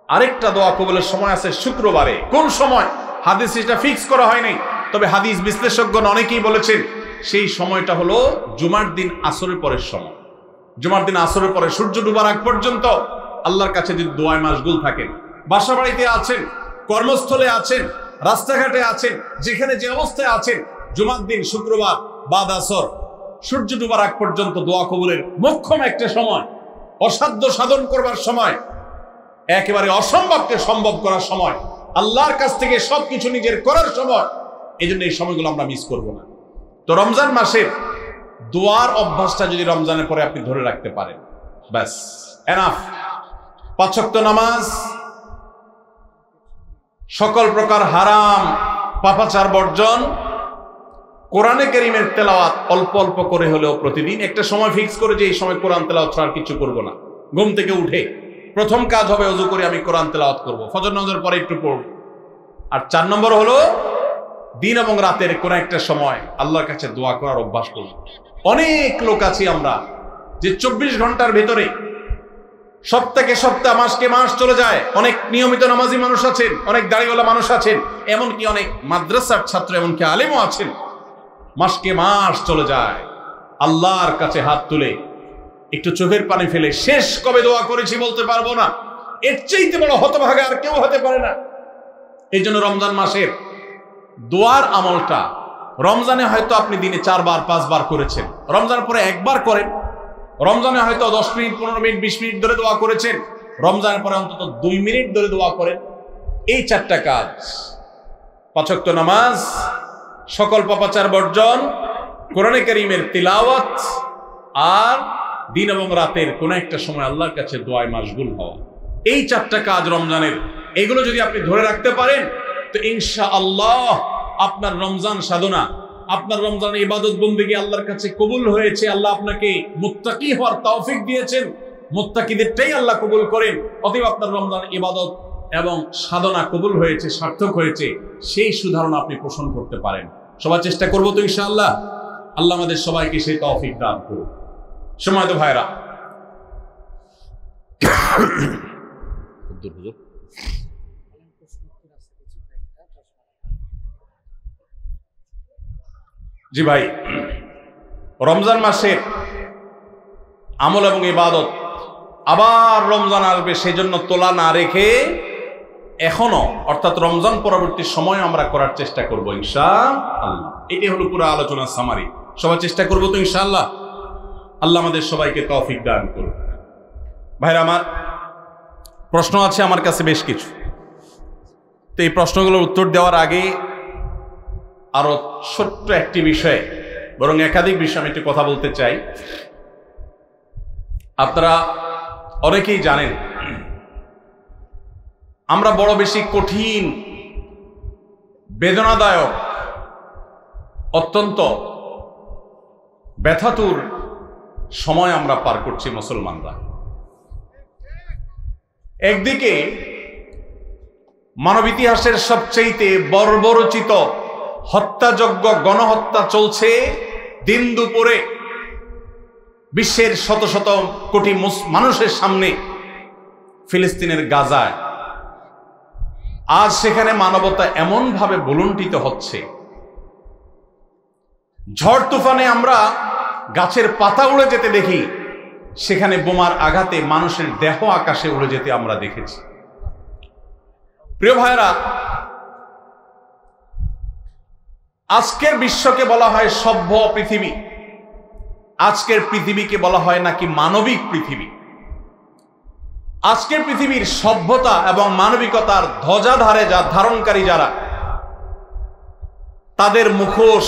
আরেকটা দোয়া কবুলের সময় আছে শুক্রবারে। কোন সময় হাদিস এটা ফিক্স করা হয়নি, তবে হাদিস বিশ্লেষকগণ অনেকেই বলেছেন সেই সময়টা হলো জুমার দিন আসরের পরের সময়। জুমার দিন আসরের পরে সূর্য ডুবার আগ পর্যন্ত আল্লাহর কাছে যদি দোয়ায় মাশগুল থাকেন, বাসা বাড়িতে আছেন, কর্মস্থলে আছেন, রাস্তাঘাটে আছেন, যেখানে যে অবস্থায় আছেন, জুমার দিন শুক্রবার বাদ আসর সূর্য ডুবার আগ পর্যন্ত দোয়া কবুলের মোক্ষম একটা সময়, অসাধ্য সাধন করবার সময়, একেবারে অসম্ভবকে সম্ভব করার সময়, আল্লাহর কাছ থেকে সবকিছু নিজের করার সময়। এই জন্য এই সময়গুলো আমরা মিস করব না। তো রমজান মাসের দোয়ার অভ্যাসটা যদি রমজানের পরে আপনি ধরে রাখতে পারেন, ব্যাস এনাফ। 5 ওয়াক্ত নামাজ, সকল প্রকার হারাম পাপাচার বর্জন, কোরআনে কারীমের তেলাওয়াত অল্প অল্প করে হলেও প্রতিদিন একটা সময় ফিক্স করে যে এই সময় কোরআন তেলাওয়াত ছাড়া কিছু করব না। ঘুম থেকে উঠে প্রথম কাজ হবে ওযু করে আমি কোরআন তেলাওয়াত করব, ফজর নামাজের পরে একটু পড়ব। আর 4 নম্বর হলো দিন এবং রাতের কোন একটা সময় আল্লাহর কাছে দোয়া করার অভ্যাস করব। অনেক লোক আছি আমরা যে 24 ঘন্টার ভিতরে সপ্তাহে সপ্তাহ, মাসকে মাস চলে যায়। অনেক নিয়মিত নামাজি মানুষ আছেন, অনেক দাড়িওয়ালা মানুষ আছেন, এমনকি অনেক মাদ্রাসার ছাত্র, এমনকি আলেমও আছেন। মাসকে মাস চলে যায়, আল্লাহর কাছে হাত তুলে একটু চোখের পানি ফেলে শেষ কবে দোয়া করেছি বলতে পারবো না। এর চাইতে বড় হতভাগা আর কেউ হতে পারে না। এই জন্য রমজান মাসের দোয়ার আমলটা, রমজানে হয়তো আপনি দিনে 4 বার 5 বার করেছেন, রমজান পরে একবার করেন, রমজানে হয়তো 10 মিনিট, 15 মিনিট, 20 মিনিট ধরে দোয়া করেছেন, রমজানের পরে অন্তত 2 মিনিট ধরে দোয়া করেন। এই 4টা কাজ, 5 ওয়াক্ত নামাজ, সকল পাপাচার বর্জন, কোরআনে কারীমের তিলাওয়াত, আর দিন এবং রাতের কোন একটা সময় আল্লাহর কাছে দোয়ায় মাশগুল হওয়া। এই 4টা কাজ রমজানের, এগুলো যদি আপনি ধরে রাখতে পারেন তো ইনশাআল্লাহ আপনার রমজান সাধনা, আপনার রমজানের ইবাদত বন্দেগী আল্লাহর কাছে কবুল হয়েছে। আল্লাহ আপনাকে মুত্তাকি হওয়ার তৌফিক দিয়েছেন, মুত্তাকিদেরটাই আল্লাহ কবুল করেন। অতএব আপনার রমজানের ইবাদত এবং সাধনা কবুল হয়েছে, সার্থক হয়েছে, সেই সুধারণা আপনি পোষণ করতে পারেন। সবাই চেষ্টা করবো তো ইনশাআল্লাহ। আল্লাহ আমাদের সবাইকে সেই তৌফিক দান করুন। সময় তো ভাইরা, জি ভাই, রমজান মাসের আমল এবং ইবাদত আবার রমজান আসবে, সেই জন্য তোলা না রেখে এখনো, অর্থাৎ রমজান পরবর্তী সময় আমরা করার চেষ্টা করবো ইনশাআল্লাহ। এটাই হলো পুরো আলোচনার সামারি। সবাই চেষ্টা করবো তো ইনশাআল্লাহ। আল্লাহ আমাদের সবাইকে তৌফিক দান করুন। ভাইরা আমার, প্রশ্ন আছে আমার কাছে বেশ কিছু, তো এই প্রশ্নগুলোর উত্তর দেওয়ার আগে আরো ছোট্ট একটি বিষয়ে, বরং একাধিক বিষয়ে আমি একটু কথা বলতে চাই। আপনারা অনেকেই জানেন আমরা বড় বেশি কঠিন, বেদনাদায়ক, অত্যন্ত ব্যথাতুর সময় আমরা পার করছি মুসলমানরা। একদিকে মানব ইতিহাসের সবচেয়ে বর্বরচিত হত্যাযজ্ঞ, গণহত্যা চলছে দিন দুপুরে বিশ্বের শত শত কোটি মানুষের সামনে ফিলিস্তিনের গাজায়। আজ সেখানে মানবতা এমন ভাবে ভুলুণ্ঠিত হচ্ছে, ঝড় তুফানে আমরা গাছের পাতা উড়ে যেতে দেখি, সেখানে বোমার আঘাতে মানুষের দেহ আকাশে উড়ে যেতে আমরা দেখেছি। প্রিয় ভাইরা, আজকের বিশ্বকে বলা হয় সভ্য পৃথিবী, আজকের পৃথিবীকে বলা হয় নাকি মানবিক পৃথিবী। আজকের পৃথিবীর সভ্যতা এবং মানবিকতার ধ্বজাধারে ধারণকারী যারা, তাদের মুখোশ,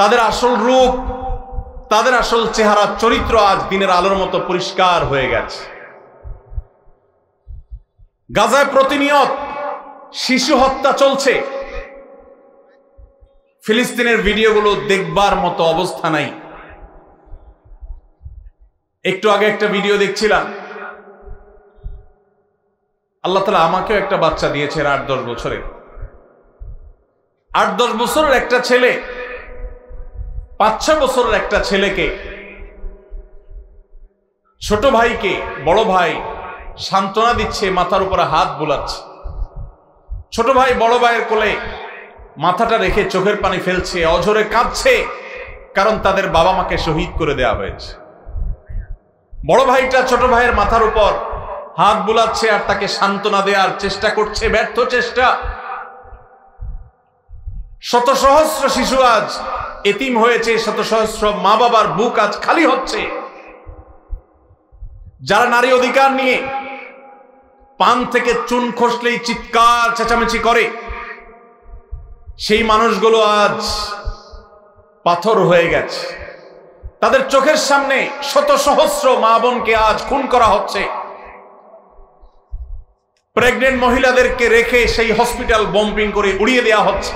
তাদের আসল রূপ, তাদের আসল চেহারা, চরিত্র আজ দিনের আলোর মতো পরিষ্কার হয়ে গেছে। গাজায় প্রতিনিয়ত শিশু হত্যা চলছে, ফিলিস্তিনের ভিডিওগুলো দেখবার মতো অবস্থা নাই। একটু আগে একটা ভিডিও দেখছিলাম, আল্লাহ তাআলা আমাকেও একটা বাচ্চা দিয়েছেন 8-10 বছরের। 8-10 বছরের একটা ছেলে 5-6 বছরের একটা ছেলেকে, ছোট ভাইকে বড় ভাই সান্ত্বনা দিচ্ছে, মাথার উপরে হাত বুলাচ্ছে। ছোট ভাই বড় ভাইয়ের কোলে মাথাটা রেখে চোখের পানি ফেলছে, অঝরে কাঁদছে, কারণ তাদের বাবা মাকে শহীদ করে দেওয়া হয়েছে। বড় ভাইটা ছোট ভাইয়ের মাথার উপর হাত বুলাচ্ছে আর তাকে সান্ত্বনা দেওয়ার চেষ্টা করছে, ব্যর্থ চেষ্টা। শত সহস্র শিশু আজ এতিম হয়েছে, শত সহস্র মা বাবার বুক আজ খালি হচ্ছে। যারা নারী অধিকার নিয়ে পান থেকে চুন খসলেই চিৎকার চেঁচামেচি করে, সেই মানুষগুলো আজ পাথর হয়ে গেছে। তাদের চোখের সামনে শত সহস্র মা বোনকে আজ খুন করা হচ্ছে। প্রেগনেন্ট মহিলাদেরকে রেখে সেই হসপিটাল বম্বিং করে উড়িয়ে দেওয়া হচ্ছে।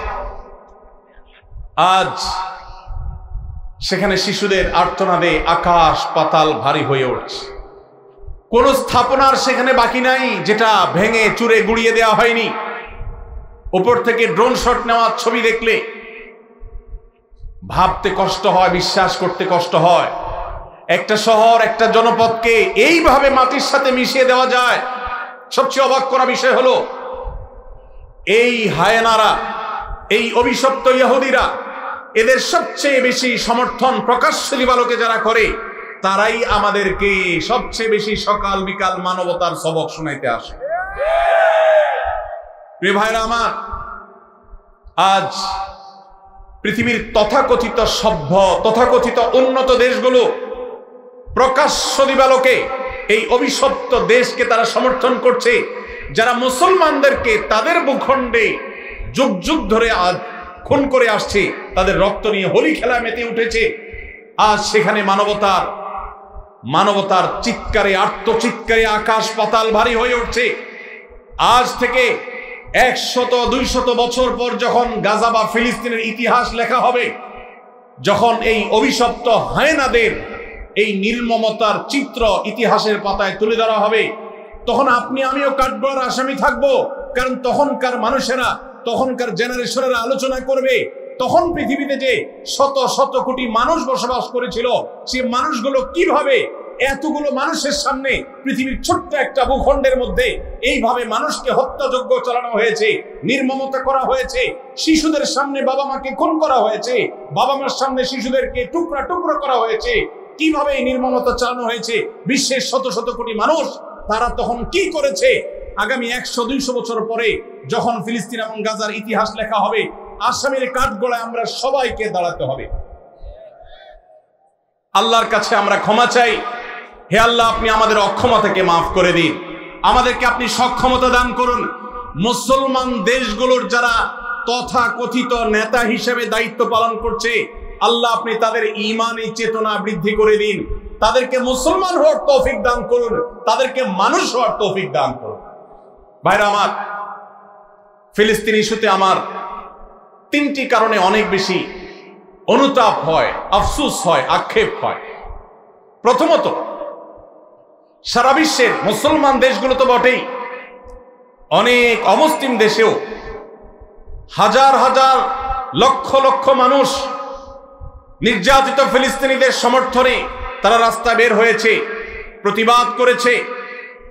আজ সেখানে শিশুদের আর্তনাদে আকাশ পাতাল ভারী হয়ে উঠছে। কোন স্থাপনার সেখানে বাকি নাই যেটা ভেঙে চুরে গুড়িয়ে দেওয়া হয়নি। উপর থেকে ড্রোন শট নেওয়ার ছবি দেখলে ভাবতে কষ্ট হয়, বিশ্বাস করতে কষ্ট হয়। একটা শহর, একটা জনপদকে এইভাবে মাটির সাথে মিশিয়ে দেওয়া যায়। সবচেয়ে অবাক করা বিষয় হলো, এই হায়েনারা, এই অভিশপ্ত ইহুদিরা, এদের সবচেয়ে বেশি সমর্থন প্রকাশ্য দিবালোকে যারা করে, তারাই আমাদেরকে সবচেয়ে বেশি সকাল বিকাল মানবতার সবক শোনাইতে আসে। প্রিয় ভাইরা আমার, আজ পৃথিবীর তথাকথিত সভ্য তথাকথিত উন্নত দেশগুলো প্রকাশ্য দিবালোকে এই অভিশপ্ত দেশকে তারা সমর্থন করছে, যারা মুসলমানদেরকে তাদের ভূখণ্ডে যুগ যুগ ধরে আজ খুন করে আসছে, তাদের রক্ত নিয়ে হোলি খেলা মেতে উঠেছে। আজ সেখানে মানবতার চিৎকারে আর্তচিৎকারে আকাশ পাতাল ভারী হয়ে উঠছে। আজ থেকে 100-200 বছর পর যখন গাজা বা ফিলিস্তিনের ইতিহাস লেখা হবে, যখন এই অভিশপ্ত হায়নাদের এই নির্মমতার চিত্র ইতিহাসের পাতায় তুলে ধরা হবে, তখন আপনি আমিও কাঠগড়ার আসামি থাকবো। কারণ তখনকার মানুষেরা, তখনকার জেনারেশনেরা আলোচনা করবে তখন পৃথিবীতে যে শত শত কোটি মানুষ বসবাস করেছিল, সে মানুষগুলো কিভাবে এতগুলো মানুষের সামনে পৃথিবীর ছোট্ট একটা ভূখণ্ডের মধ্যে এইভাবে মানুষকে হত্যাযজ্ঞ চালানো হয়েছে, নির্মমতা করা হয়েছে, শিশুদের সামনে বাবা মাকে খুন করা হয়েছে, বাবা মার সামনে শিশুদেরকে টুকরা টুকরো করা হয়েছে, কিভাবে এই নির্মমতা চালানো হয়েছে বিশ্বের শত শত কোটি মানুষ, তারা তখন কি করেছে। আগামী 100-200 বছর পরে যখন ফিলিস্তিন এবং গাজার ইতিহাস লেখা হবে, আসামের কাঠগড়ায় আমরা সবাইকে দাঁড়াতে হবে। আল্লাহর কাছে আমরা ক্ষমা চাই, হে আল্লাহ আপনি আমাদের অক্ষমতাকে মাফ করে দিন, আমাদেরকে আপনি সক্ষমতা দান করুন। মুসলমান দেশগুলোর যারা তথাকথিত নেতা হিসেবে দায়িত্ব পালন করছে, আল্লাহ আপনি তাদের ঈমানী চেতনা বৃদ্ধি করে দিন, তাদেরকে মুসলমান হওয়ার তৌফিক দান করুন, তাদেরকে মানুষ হওয়ার তৌফিক দান করুন। ভাইরা আমার, ফিলিস্তিন ইস্যুতে আমার 3টি কারণে অনেক বেশি অনুতাপ হয়, আফসোস হয়, আক্ষেপ হয়। প্রথমত, সারা বিশ্বের মুসলমান দেশগুলো তো বটেই, অনেক অমুসলিম দেশেও হাজার হাজার লক্ষ লক্ষ মানুষ নির্যাতিত ফিলিস্তিনিদের সমর্থনে তারা রাস্তা বের হয়েছে, প্রতিবাদ করেছে,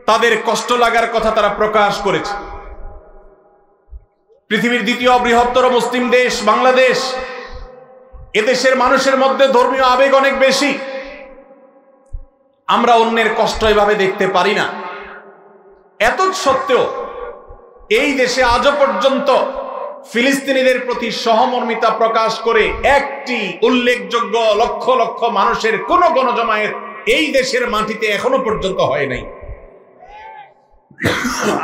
তাদের কষ্ট লাগার কথা তারা প্রকাশ করেছে। পৃথিবীর দ্বিতীয় বৃহত্তর মুসলিম দেশ বাংলাদেশ, এদেশের মানুষের মধ্যে ধর্মীয় আবেগ অনেক বেশি। আমরা অন্যের কষ্ট এভাবে দেখতে পারি না। এত সত্ত্বেও এই দেশে আজও পর্যন্ত ফিলিস্তিনিদের প্রতি সহমর্মিতা প্রকাশ করে একটি উল্লেখযোগ্য লক্ষ লক্ষ মানুষের কোন গণজমায়েত এই দেশের মাটিতে এখনো পর্যন্ত হয় নাই।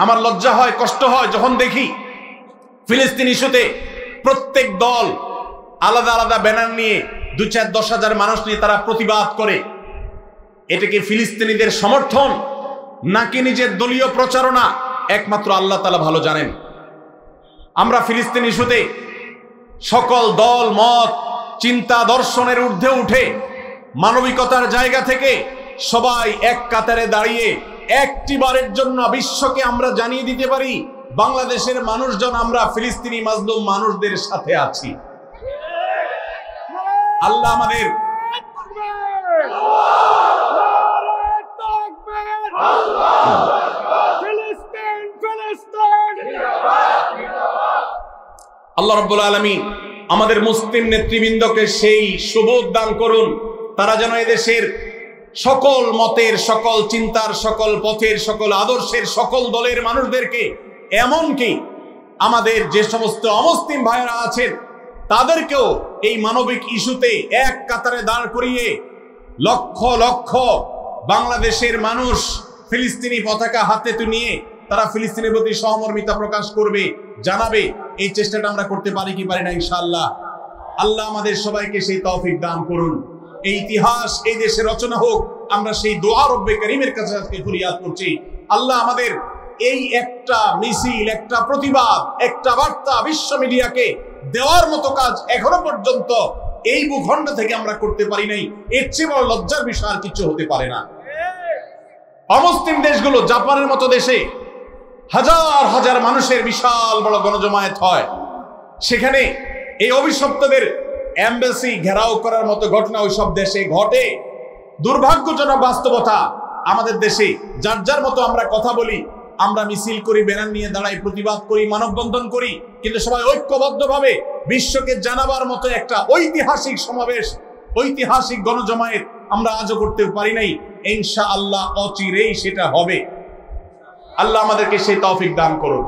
আমার লজ্জা হয়, কষ্ট হয় যখন দেখি ফিলিস্তিন ইস্যুতে প্রত্যেক দল আলাদা আলাদা ব্যানার নিয়ে 2-4-10 হাজার মানুষ নিয়ে তারা প্রতিবাদ করে। এটা কি ফিলিস্তিনিদের সমর্থন নাকি নিজের দলীয় প্রচারণা? একমাত্র আল্লাহ তাআলা ভালো জানেন। আমরা ফিলিস্তিন ইস্যুতে সকল দল মত চিন্তা দর্শনের ঊর্ধ্বে উঠে মানবিকতার জায়গা থেকে সবাই এক কাতারে দাঁড়িয়ে একটিবারের জন্য বিশ্বকে আমরা জানিয়ে দিতে পারি, বাংলাদেশের মানুষজন আমরা ফিলিস্তিনি মাজলুম মানুষদের সাথে আছি। আল্লাহ আমাদের আল্লাহ রাব্বুল আলামিন আমাদের মুসলিম নেতৃবৃন্দকে সেই সুবোধ দান করুন, তারা যেন এদেশের সকল মতের, সকল চিন্তার, সকল পথের, সকল আদর্শের, সকল দলের মানুষদেরকে, এমনকি আমাদের যে সমস্ত অমুসলিম ভাইয়েরা আছেন তাদেরকেও এই মানবিক ইস্যুতে এক কাতারে দাঁড় করিয়ে লক্ষ লক্ষ বাংলাদেশের মানুষ ফিলিস্তিনি পতাকা হাতে নিয়ে তারা ফিলিস্তিনের প্রতি সহমর্মিতা প্রকাশ করবে, জানাবে। এই চেষ্টাটা আমরা করতে পারি কি পারি না? ইনশাআল্লাহ। আল্লাহ আমাদের সবাইকে সেই তৌফিক দান করুন। এই ইতিহাস এই দেশে রচনা হোক, আমরা সেই দোয়া রব্বে করিমের কাছে আজকে ফরিয়াদ করছি। আল্লাহ আমাদের এই একটা মিছিল, একটা প্রতিবাদ, একটা বার্তা বিশ্ব মিডিয়াকে দেওয়ার মতো কাজ এখনো পর্যন্ত এই ভূখণ্ড থেকে আমরা করতে পারি নাই। এর চেয়ে বড় লজ্জার বিষয় আর কিছু হতে পারে না। অমুসলিম দেশগুলো, জাপানের মতো দেশে হাজার হাজার মানুষের বিশাল বড় গণজমায়েত হয়, সেখানে এই অভিশপ্তদের এমবাসি ঘেরাও করার মতো ঘটনা ওইসব দেশে ঘটে। দুর্ভাগ্যজনক বাস্তবতা, আমাদের দেশে যার যার মতো আমরা কথা বলি, আমরা মিছিল করি, ব্যানার নিয়ে দাঁড়াই, প্রতিবাদ করি, মানববন্ধন করি, কিন্তু সবাই ঐক্যবদ্ধভাবে বিশ্বকে জানাবার মতো একটা ঐতিহাসিক সমাবেশ, ঐতিহাসিক গণজমায়েত আমরা আজও করতে পারি নাই। ইনশাআল্লাহ অচিরেই সেটা হবে। আল্লাহ আমাদেরকে সেই তৌফিক দান করুন।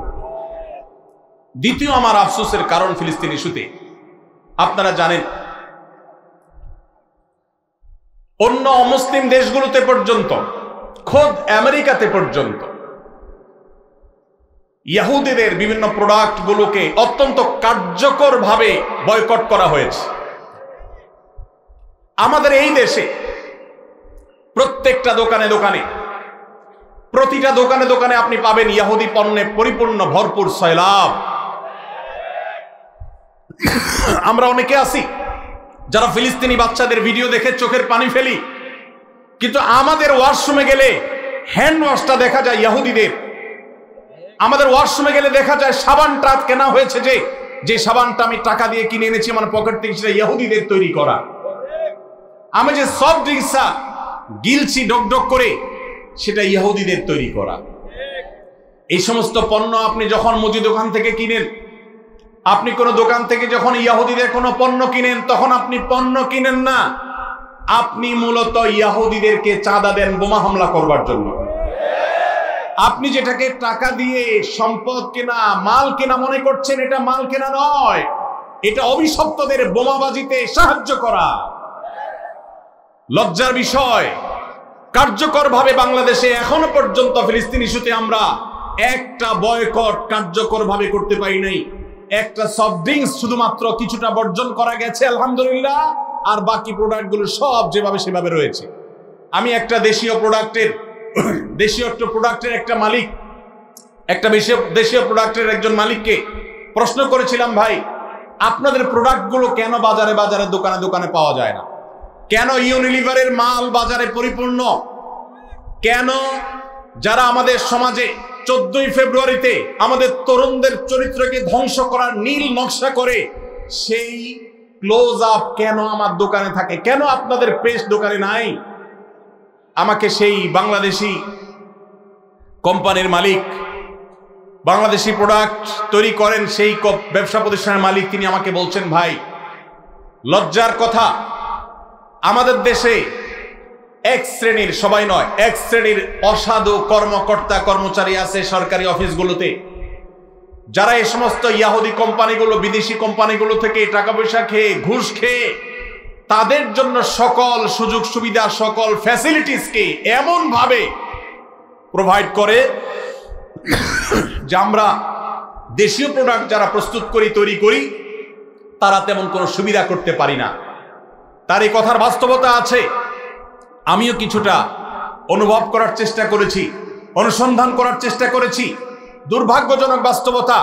দ্বিতীয় আমার আফসোসের কারণ ফিলিস্তিন ইস্যুতে, আপনারা জানেন অন্য অমুসলিম দেশগুলোতে পর্যন্ত, খোদ আমেরিকাতে পর্যন্ত ইহুদিদের বিভিন্ন প্রোডাক্টগুলোকে অত্যন্ত কার্যকরভাবে বয়কট করা হয়েছে। আমাদের এই দেশে প্রত্যেকটা দোকানে দোকানে, প্রতিটা দোকানে দোকানে আপনি পাবেন ইহুদি পণ্যে পরিপূর্ণ ভরপুর সয়লাব। আমরা অনেকে আছি যারা ফিলিস্তিনি বাচ্চাদের ভিডিও দেখে চোখের পানি ফেলি, কিন্তু আমাদের ওয়াশরুমে গেলে হ্যান্ড ওয়াশটা দেখা যায় ইহুদিদের। আমাদের ওয়াশরুমে গেলে দেখা যায় সাবানটা কেনা হয়েছে, যে সাবানটা আমি টাকা দিয়ে কিনে এনেছি আমার পকেট থেকে, সেটা ইহুদিদের তৈরি করা। আমি যে সফট ড্রিঙ্কসটা গিলছি ডক ডক করে, সেটা ইহুদিদের তৈরি করা। এই সমস্ত পণ্য আপনি যখন মুদি দোকান থেকে কিনেন, আপনি কোন দোকান থেকে যখন ইহুদিদের কোনো পণ্য কিনেন, তখন আপনি পণ্য কিনেন না, আপনি মূলত ইহুদিদেরকে চাঁদা দেন বোমা হামলা করবার জন্য। আপনি যেটাকে টাকা দিয়ে সম্পদ কেনা, মাল কেনা মনে করছেন, এটা মাল কেনা নয়, এটা অভিশপ্তদের বোমাবাজিতে সাহায্য করা। লজ্জার বিষয়, কার্যকরভাবে বাংলাদেশে এখনো পর্যন্ত ফিলিস্তিন ইস্যুতে আমরা একটা বয়কট কার্যকরভাবে করতে পারি নাই। একটা সফট ড্রিঙ্কস শুধুমাত্র কিছুটা বর্জন করা গেছে আলহামদুলিল্লাহ, আর বাকি প্রোডাক্টগুলো সব যেভাবে সেভাবে রয়েছে। আমি একটা দেশীয় প্রোডাক্টের একটা মালিক, একটা দেশীয় প্রোডাক্টের একজন মালিককে প্রশ্ন করেছিলাম, ভাই আপনাদের প্রোডাক্টগুলো কেন বাজারে বাজারে দোকানে দোকানে পাওয়া যায় না? কেন ইউনিলিভারের মাল বাজারে পরিপূর্ণ? কেন যারা আমাদের সমাজে 14ই ফেব্রুয়ারিতে আমাদের তরুণদের চরিত্রকে ধ্বংস করার নীল নকশা করে, সেই ক্লোজ আপ কেন আমার দোকানে থাকে? কেন আপনাদের পেস্ট দোকানে নাই? আমাকে সেই বাংলাদেশি কোম্পানির মালিক, বাংলাদেশি প্রোডাক্ট তৈরি করেন সেই ব্যবসা প্রতিষ্ঠানের মালিক, তিনি আমাকে বলছেন, ভাই লজ্জার কথা, আমাদের দেশে এক শ্রেণীর, সবাই নয়, এক শ্রেণীর অসাধু কর্মকর্তা কর্মচারী আছে সরকারি অফিসগুলোতে, যারা এই সমস্ত ইহুদি কোম্পানিগুলো, বিদেশি কোম্পানিগুলো থেকে টাকা পয়সা খেয়ে, ঘুষ খেয়ে, তাদের জন্য সকল সুযোগ সুবিধা, সকল ফ্যাসিলিটিসকে এমন ভাবে প্রোভাইড করে যে আমরা দেশীয় প্রোডাক্ট যারা প্রস্তুত করি, তৈরি করি, তারা তেমন কোনো সুবিধা করতে পারি না। তার এই কথার বাস্তবতা আছে। আমিও কিছুটা অনুভব করার চেষ্টা করেছি, অনুসন্ধান করার চেষ্টা করেছি। দুর্ভাগ্যজনক বাস্তবতা,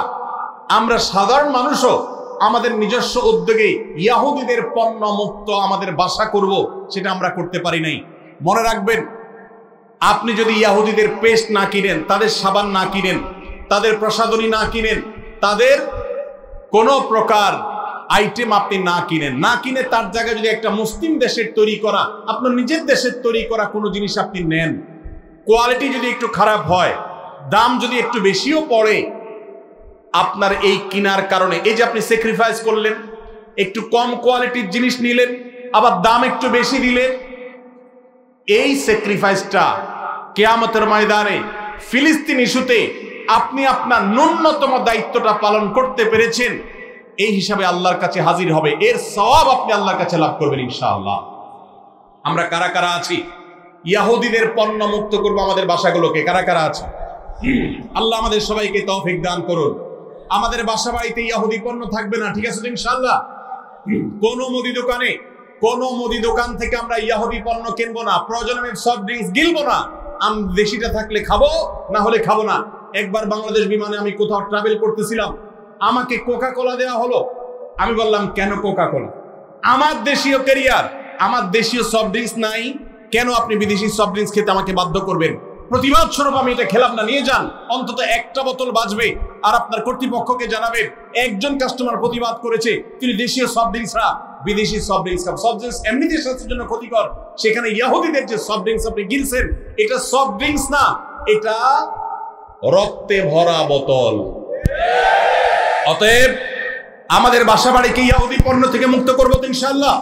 আমরা সাধারণ মানুষও আমাদের নিজস্ব উদ্যোগে ইহুদিদের পণ্য মুক্ত আমাদের বাসা করব, সেটা আমরা করতে পারি নাই। মনে রাখবেন, আপনি যদি ইহুদিদের পেস্ট না কিনেন, তাদের সাবান না কিনেন, তাদের প্রসাধনী না কিনেন, তাদের কোনো প্রকার আইটেম আপনি না কিনে তার জায়গায় যদি একটা মুসলিম দেশের তৈরি করা, আপনার নিজের দেশের তৈরি করা কোনো জিনিস আপনি নেন, কোয়ালিটি যদি একটু খারাপ হয়, দাম যদি একটু বেশিও পড়ে, আপনার এই কিনার কারণে, এই যে আপনি স্যাক্রিফাইস করলেন, একটু কম কোয়ালিটির জিনিস নিলেন, আবার দাম একটু বেশি দিলেন, এই স্যাক্রিফাইসটা কিয়ামতের ময়দানে ফিলিস্তিন ইস্যুতে আপনি আপনার ন্যূনতম দায়িত্বটা পালন করতে পেরেছেন, এই হিসাবে আল্লাহর কাছে হাজির হবে। এর সওয়াব আপনি আল্লাহর কাছে লাভ করবেন ইনশাআল্লাহ। আমরা কারা কারা আছি ইহুদিদের পণ্য মুক্ত করব আমাদের বাসাগুলোকে? কারা কারা আছে? আল্লাহ আমাদের সবাইকে তৌফিক দান করুন। আমাদের বাসা বাড়িতে ইহুদি পণ্য থাকবে না, ঠিক আছে ইনশাআল্লাহ? কোনো মুদি দোকান থেকে আমরা ইহুদি পণ্য কিনবো না, প্রয়োজনে আমি সফট ড্রিঙ্কস গিলবো না, আমি দেশিটা থাকলে খাবো, না হলে খাবো না। একবার বাংলাদেশ বিমানে আমি কোথাও ট্রাভেল করতেছিলাম, আমাকে কোকা কোলা দেওয়া হলো। আমি বললাম, কেন কোকা কোলা? আমার দেশীয় ক্যারিয়ার, আমার দেশীয় সফট ড্রিঙ্কস নাই, কেন আপনি বিদেশি সফট ড্রিঙ্কস খেতে আমাকে বাধ্য করবেন? প্রতিবাদ স্বরূপ আমি এটা খেলাম না, নিয়ে যান, অন্তত একটা বোতল বাঁচবে। আর আপনার কর্তৃপক্ষকে জানাবেন, একজন কাস্টমার প্রতিবাদ করেছে, তিনি দেশীয় সফট ড্রিঙ্কসরা বিদেশি সফট ড্রিঙ্কস খান। সফট ড্রিঙ্কস এমনিতে স্বাস্থ্যের জন্য ক্ষতিকর, সেখানে ইহুদিদের যে সফট ড্রিঙ্কস আপনি গিলছেন, এটা সফট ড্রিঙ্কস না, এটা রক্তে ভরা বোতল। অতএব আমাদের বাসা বাড়িকে ইহুদি পণ্য থেকে মুক্ত করবো তো ইনশাআল্লাহ।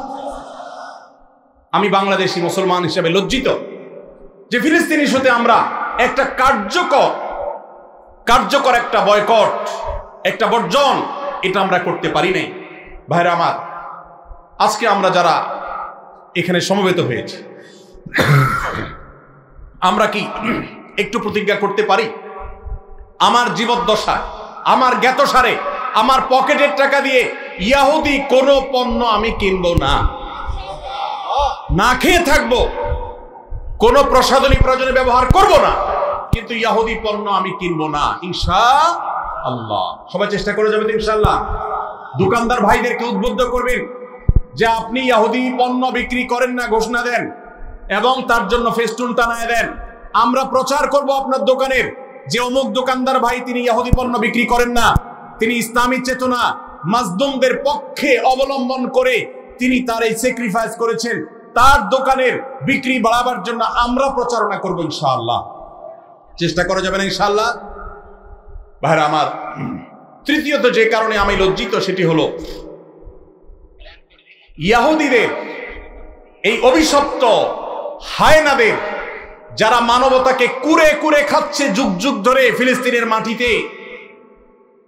আমি বাংলাদেশি মুসলমান হিসেবে লজ্জিত যে ফিলিস্তিন ইস্যুতে আমরা একটা কার্যকর একটা বয়কট, একটা বর্জন, এটা আমরা করতে পারি নাই। ভাইরা আমার, আজকে আমরা যারা এখানে সমবেত হয়েছি, আমরা কি একটু প্রতিজ্ঞা করতে পারি আমার জীবদ্দশায়, আমার জ্ঞাতসারে, আমার পকেটের টাকা দিয়ে ইহুদি কোনো পণ্য আমি কিনবো না, না খেয়ে থাকবো, কোনো প্রসাধনী প্রয়োজনে ব্যবহার করব না, কিন্তু ইহুদি পণ্য আমি কিনবো না ইনশাআল্লাহ। সবাই চেষ্টা করে যাবেন ইনশাআল্লাহ। দোকানদার ভাইদেরকে উদ্বুদ্ধ করবেন যে আপনি ইহুদি পণ্য বিক্রি করেন না, ঘোষণা দেন এবং তার জন্য ফেস্টুন টানায় দেন। আমরা প্রচার করব আপনার দোকানের যে অমুক দোকানদার ভাই তিনি ইহুদি পণ্য বিক্রি করেন না, তিনি ইসলামী চেতনা মাজলুমদের পক্ষে অবলম্বন করে তিনি তার এই স্যাক্রিফাইস করেছেন, তার দোকানের বিক্রি বাড়াবার জন্য আমরা প্রচারণা করব ইনশাআল্লাহ। চেষ্টা করা যাবে না ইনশাআল্লাহ। ভাইরা আমার, তৃতীয়ত যে কারণে আমি লজ্জিত সেটি হলো ইহুদিদের এই অভিশপ্ত হায়নাদের যারা মানবতাকে কুরে কুরে খাচ্ছে যুগ যুগ ধরে ফিলিস্তিনের মাটিতে,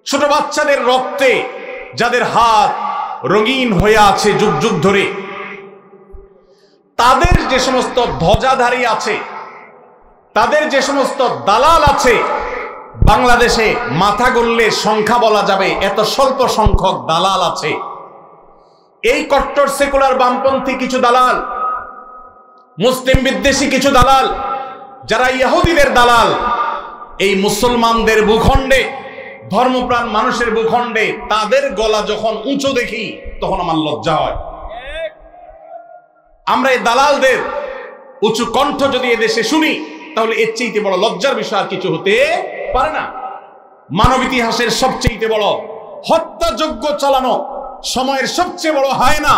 ছোট বাচ্চাদের রক্তে যাদের হাত রঙিন হয়ে আছে যুগ যুগ ধরে, তাদের যে সমস্ত ধ্বজাধারী আছে, তাদের যে সমস্ত দালাল আছে, বাংলাদেশে মাথা গড়লে সংখ্যা বলা যাবে এত স্বল্প সংখ্যক দালাল আছে। এই কট্টর সেকুলার বামপন্থী কিছু দালাল, মুসলিম বিদ্বেষী কিছু দালাল, যারা ইহুদিদের দালাল, এই মুসলমানদের ভূখণ্ডে, ধর্মপ্রাণ মানুষের ভূখণ্ডে তাদের গলা যখন উঁচু দেখি তখন আমার লজ্জা হয়। আমরা এই দালালদের উঁচু কণ্ঠ যদি এদেশে শুনি তাহলে এর চেয়ে বড় লজ্জার বিষয় আর কিছু হতে পারে না। মানব ইতিহাসের সবচেয়ে বড় হত্যাযজ্ঞ চালানো, সময়ের সবচেয়ে বড় হায়না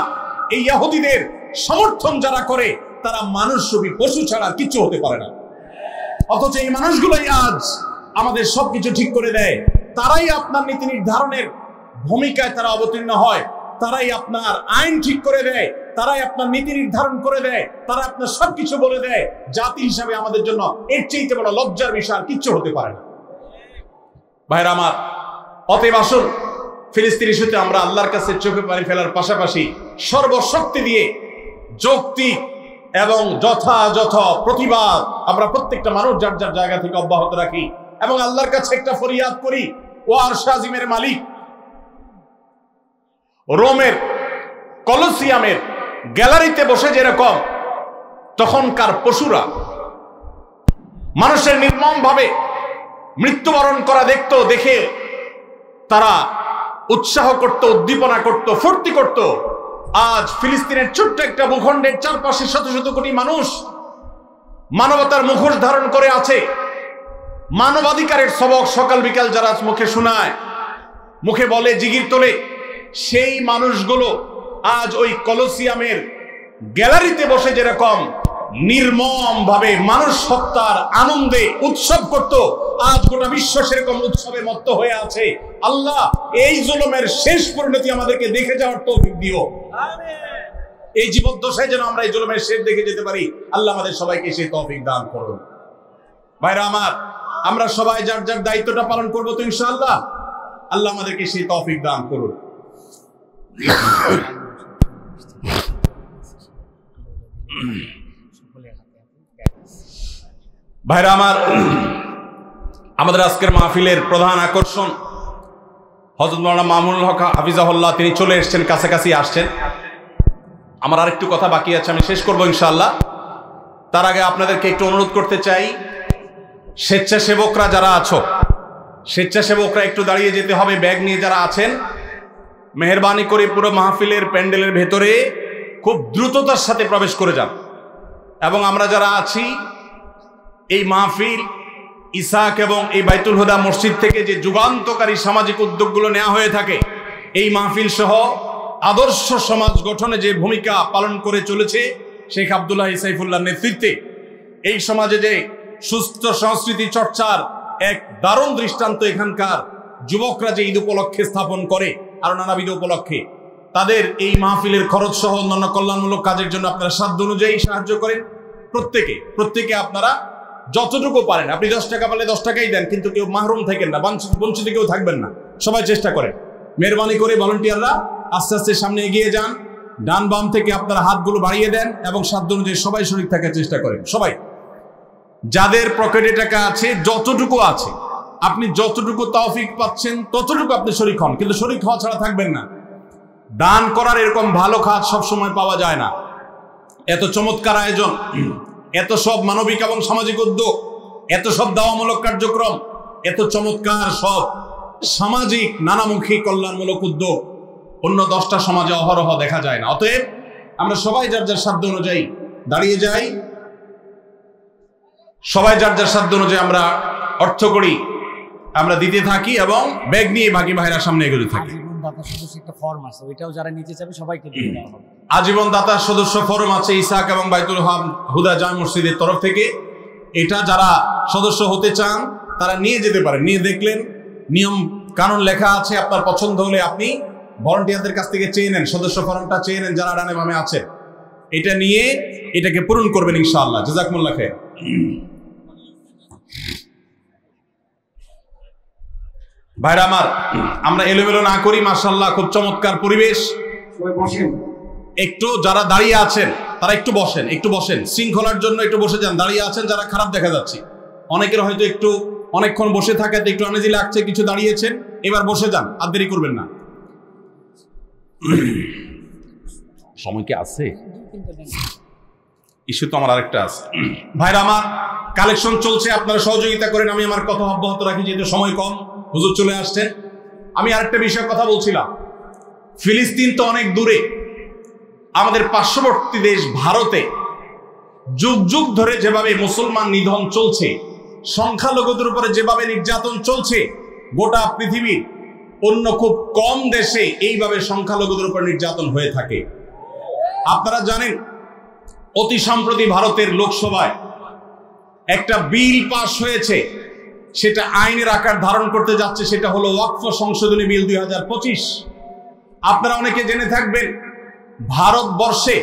এই ইহুদিদের সমর্থন যারা করে তারা মানুষরূপী পশু ছাড়া কিছু হতে পারে না। অথচ এই মানুষগুলোই আজ আমাদের সবকিছু ঠিক করে দেয়। তারাই আপনার নীতি নির্ধারণের ভূমিকায় তারা অবতীর্ণ হয়, তারাই আপনার আইন ঠিক করে দেয়, তারাই আপনার নীতি নির্ধারণ করে দেয়, তারা আপনার সবকিছু বলে দেয়। জাতি হিসাবে আমাদের জন্য এর চেয়ে বড় লজ্জার বিষয় আর কিচ্ছু হতে পারে না। ভাইরা আমার, অতএব আসুন ফিলিস্তিন ইস্যুতে আমরা আল্লাহর কাছে চোখে পানি ফেলার পাশাপাশি সর্বশক্তি দিয়ে যৌক্তিক এবং যথাযথ প্রতিবাদ আমরা প্রত্যেকটা মানুষ যার যার জায়গা থেকে অব্যাহত রাখি এবং আল্লাহর কাছে একটা ফরিয়াদ করি, ও আরশ আজিমের মালিক, রোমের কলোসিয়ামের গ্যালারিতে বসে যেরকম তখনকার পশুরা মানুষের নির্মম ভাবে মৃত্যুবরণ করা দেখত, দেখে তারা উৎসাহ করত, উদ্দীপনা করত, ফুর্তি করত, আজ ফিলিস্তিনের ছোট্ট একটা ভূখণ্ডের চারপাশে শত শত কোটি মানুষ মানবতার মুখোশ ধারণ করে আছে। মানবাধিকারের সবক সকাল বিকাল যারা মুখে শোনায়, মুখে বলে, জিগির তোলে, সেই মানুষগুলো আজ ওই কলোসিয়ামের গ্যালারিতে বসে যেরকম নির্মম ভাবে মানুষ হত্যার আনন্দে উৎসব করত, আজ গোটা বিশ্ব সেরকম উৎসবে মত্ত হয়ে আছে। আল্লাহ এই জুলুমের শেষ পরিণতি আমাদেরকে দেখে যাওয়ার তৌফিক দিও। এই জীবদ্দশায় যেন আমরা এই জুলুমের শেষ দেখে যেতে পারি। আল্লাহ আমাদের সবাইকে সেই তৌফিক দান করুন। ভাইরা আমার, আমরা সবাই যার যার দায়িত্বটা পালন করবো তো ইনশাআল্লাহ। আল্লাহ আমাদেরকে সেই তৌফিক দান করুন। ভাইরা আমার, আমাদের আজকের মাহফিলের প্রধান আকর্ষণ হযরত মাওলানা মামুনুল হক হাফিজাহুল্লাহ, তিনি চলে এসেছেন, কাছাকাছি আসছেন। আমার আরেকটু কথা বাকি আছে, আমি শেষ করবো ইনশাআল্লাহ। তার আগে আপনাদেরকে একটু অনুরোধ করতে চাই, স্বেচ্ছাসেবকরা যারা আছো, স্বেচ্ছাসেবকরা একটু দাঁড়িয়ে যেতে হবে। ব্যাগ নিয়ে যারা আছেন, মেহেরবানি করে পুরো মাহফিলের প্যান্ডেলের ভেতরে খুব দ্রুততার সাথে প্রবেশ করে যান। এবং আমরা যারা আছি, এই মাহফিল ইসাক এবং এই বাইতুল হুদা মসজিদ থেকে যে যুগান্তকারী সামাজিক উদ্যোগগুলো নেওয়া হয়ে থাকে, এই মাহফিল সহ আদর্শ সমাজ গঠনে যে ভূমিকা পালন করে চলেছে শেখ আব্দুল্লাহ সাইফুল্লাহর নেতৃত্বে, এই সমাজে যে সুস্থ সংস্কৃতি চর্চার এক দারুণ দৃষ্টান্ত এখানকার যুবকরা যে ঈদ উপলক্ষে স্থাপন করে, আরো নানাবিধ উপলক্ষে, তাদের এই মাহফিলের খরচ সহ অন্যান্য কল্যাণমূলক কাজের জন্য আপনারা সাধ্য অনুযায়ী সাহায্য করেন। প্রত্যেকে আপনারা যতটুকু পারেন, আপনি 10 টাকা পারলে 10 টাকাই দেন, কিন্তু কেউ মাহরুম থাকেন না, বঞ্চিত কেউ থাকবেন না। সবাই চেষ্টা করেন। মেহরবানি করে ভলান্টিয়াররা আস্তে আস্তে সামনে এগিয়ে যান। ডান বাম থেকে আপনারা হাতগুলো বাড়িয়ে দেন এবং সাধ্য অনুযায়ী সবাই শরীক থাকার চেষ্টা করেন। সবাই যাদের পকেটে টাকা আছে, যতটুকু আছে, আপনি যতটুকু তৌফিক পাচ্ছেন ততটুকু আপনি শরীক হন, কিন্তু শরীক হওয়া ছাড়া থাকবেন না। দান করার এরকম ভালো কাজ সবসময় পাওয়া যায় না। এত চমৎকার আয়োজন, এত সব মানবিক এবং সামাজিক উদ্যোগ, এত সব দাওয়ামূলক কার্যক্রম, এত চমৎকার সব সামাজিক নানামুখী কল্যাণমূলক উদ্যোগ অন্য 10টা সমাজে অহরহ দেখা যায় না। অতএব আমরা সবাই যার যার সাধ্য অনুযায়ী দাঁড়িয়ে যাই, সবাই যার যার সাধ্য অনুযায়ী আমরা অর্থ করি, আমরা দিতে থাকি এবং ব্যাগ নিয়ে বাকি ভাইরা সামনে এগোতে থাকি। আজীবন দাতা সদস্য ফরম আছে ইসাক এবং বাইতুল হুদা জামে মসজিদের তরফ থেকে। এটা যারা সদস্য হতে চান তারা নিয়ে যেতে পারেন। নিয়ে দেখলেন নিয়ম কানুন লেখা আছে, আপনার পছন্দ হলে আপনি ভলান্টিয়ারদের কাছ থেকে চেয়ে নেন, সদস্য ফরমটা চেয়ে নেন যারা ডানে বামে আছে, এটা নিয়ে এটাকে পূরণ করবেন ইনশাআল্লাহ। জাযাকুমুল্লাহ খাইর। ভাইরা আমার, আমরা এলোমেলো না করি, মাশাআল্লাহ খুব চমৎকার পরিবেশ। একটু যারা দাঁড়িয়ে আছেন তারা একটু বসেন, একটু বসেন, শৃঙ্খলার জন্য একটু বসে যান। দাঁড়িয়ে আছেন যারা খারাপ দেখা যাচ্ছে, অনেকের হয়তো একটু অনেকক্ষণ বসে থাকাতে একটু আনেজি লাগছে, কিছু দাঁড়িয়েছেন, এবার বসে যান, আর দেরি করবেন না। সময় কি আছে? ইস্যু তো আমার আরেকটা আছে। ভাইরা আমার, কালেকশন চলছে, আপনারা সহযোগিতা করেন। আমি আমার কথা অব্যাহত রাখি যেহেতু সময় কম, হুজুর চলে আসছেন। আমি আরেকটা বিষয়ে কথা বলছিলাম, ফিলিস্তিন তো অনেক দূরে, আমাদের পার্শ্ববর্তী দেশ ভারতে যুগ যুগ ধরে যেভাবে মুসলমান নিধন চলছে, সংখ্যালঘুদের উপরে যেভাবে নির্যাতন চলছে, গোটা পৃথিবীর অন্য খুব কম দেশে এইভাবে সংখ্যালঘুদের উপর নির্যাতন হয়ে থাকে। আপনারা জানেন অতি সম্প্রতি ভারতের লোকসভায় একটা বিল পাস হয়েছে, সেটা আইনের আকার ধারণ করতে যাচ্ছে, সেটা হলো ওয়াকফ সংশোধনী বিল 2025। আপনারা অনেকে জেনে থাকবেন ভারতবর্ষে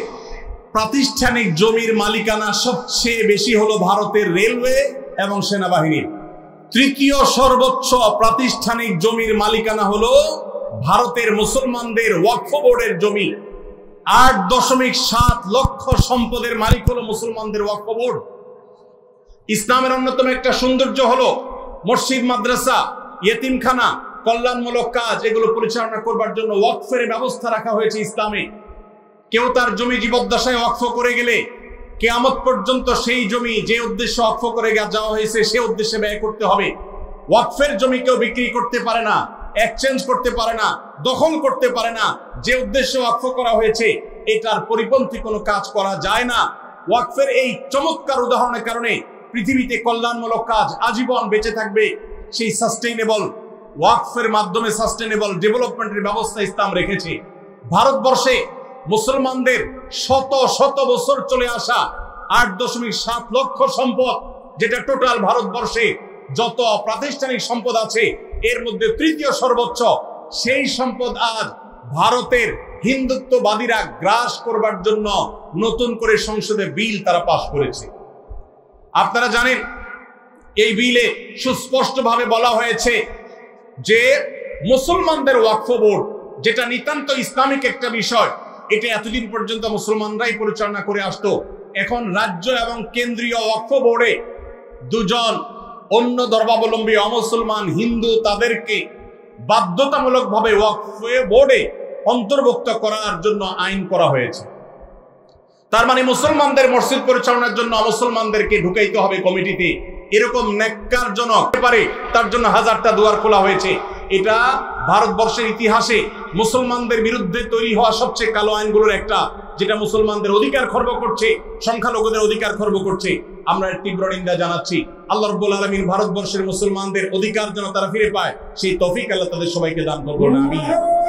প্রাতিষ্ঠানিক জমির মালিকানা সবচেয়ে বেশি হলো ভারতের রেলওয়ে এবং সেনাবাহিনীর। তৃতীয় সর্বোচ্চ প্রাতিষ্ঠানিক জমির মালিকানা হলো ভারতের মুসলমানদের ওয়াকফ বোর্ডের জমি। 8.7 লক্ষ সম্পদের মালিক হলো মুসলমানদের ওয়াকফ বোর্ড। ইসলামের অন্যতম একটা সৌন্দর্য হলো মসজিদ, মাদ্রাসা, ইয়েতিমখানা, কল্যাণমূলক কাজ, এগুলো পরিচালনা করবার জন্য ওয়াকফের ব্যবস্থা রাখা হয়েছে ইসলামে। কেউ তার জমি জীবদ্দশায় ওয়াকফ করে গেলে কিয়ামত পর্যন্ত সেই জমি যে উদ্দেশ্যে ওয়াকফ করে যাওয়া হয়েছে সে উদ্দেশ্যে ব্যয় করতে হবে। ওয়াকফের জমি কেউ বিক্রি করতে পারে না, এক্সচেঞ্জ করতে পারে না, দখল করতে পারে না। যে উদ্দেশ্যে ওয়াকফ করা হয়েছে এটার পরিপন্থী কোনো কাজ করা যায় না। ওয়াকফের এই চমৎকার উদাহরণের কারণে পৃথিবীতে কল্যাণমূলক কাজ আজীবন বেঁচে থাকবে। সেই সাস্টেইনেবল ওয়াকফের মাধ্যমে সাস্টেইনেবল ডেভেলপমেন্টের ব্যবস্থা ইসলাম রেখেছে। ভারতবর্ষে মুসলমানদের শত শত বছর চলে আসা 8.7 লক্ষ সম্পদ, যেটা টোটাল ভারতবর্ষে যত প্রাতিষ্ঠানিক সম্পদ আছে এর মধ্যে তৃতীয় সর্বোচ্চ। সেই সম্পদ আজ ভারতের হিন্দুত্ববাদীরা গ্রাস করবার জন্য নতুন করে সংসদে বিল তারা পাশ করেছে। আপনারা জানেন এই বিলে সুস্পষ্টভাবে বলা হয়েছে যে মুসলমানদের ওয়াকফ বোর্ড, যেটা নিতান্ত ইসলামিক একটা বিষয়, এটা এতদিন পর্যন্ত মুসলমানরাই পরিচালনা করে আসতো। এখন রাজ্য এবং কেন্দ্রীয় ওয়াকফ বোর্ডে দুজন অন্য ধর্মাবলম্বী অমুসলমান হিন্দু তাদেরকে বাধ্যতামূলকভাবে ওয়াকফ বোর্ডে অন্তর্ভুক্ত করার জন্য আইন করা হয়েছে। তার মানে মুসলমানদের মসজিদ পরিচালনার জন্য মুসলমানদেরকে ঢুকাইতে হবে কমিটিতে। এরকম ন্যাক্কারজনক পারে তার জন্য হাজারটা দুয়ার খোলা হয়েছে। এটা ভারতবর্ষের ইতিহাসে মুসলমানদের বিরুদ্ধে তৈরি হওয়া সবচেয়ে কালো আইনগুলোর একটা, যেটা মুসলমানদের অধিকার খর্ব করছে, সংখ্যালঘুদের অধিকার খর্ব করছে। আমরা তীব্র নিন্দা জানাচ্ছি। আল্লাহ রাব্বুল আলামিন ভারতবর্ষের মুসলমানদের অধিকার যেন তারা ফিরে পায় সেই তৌফিক আল্লাহ তাদের সবাইকে দান করুন। আমিন।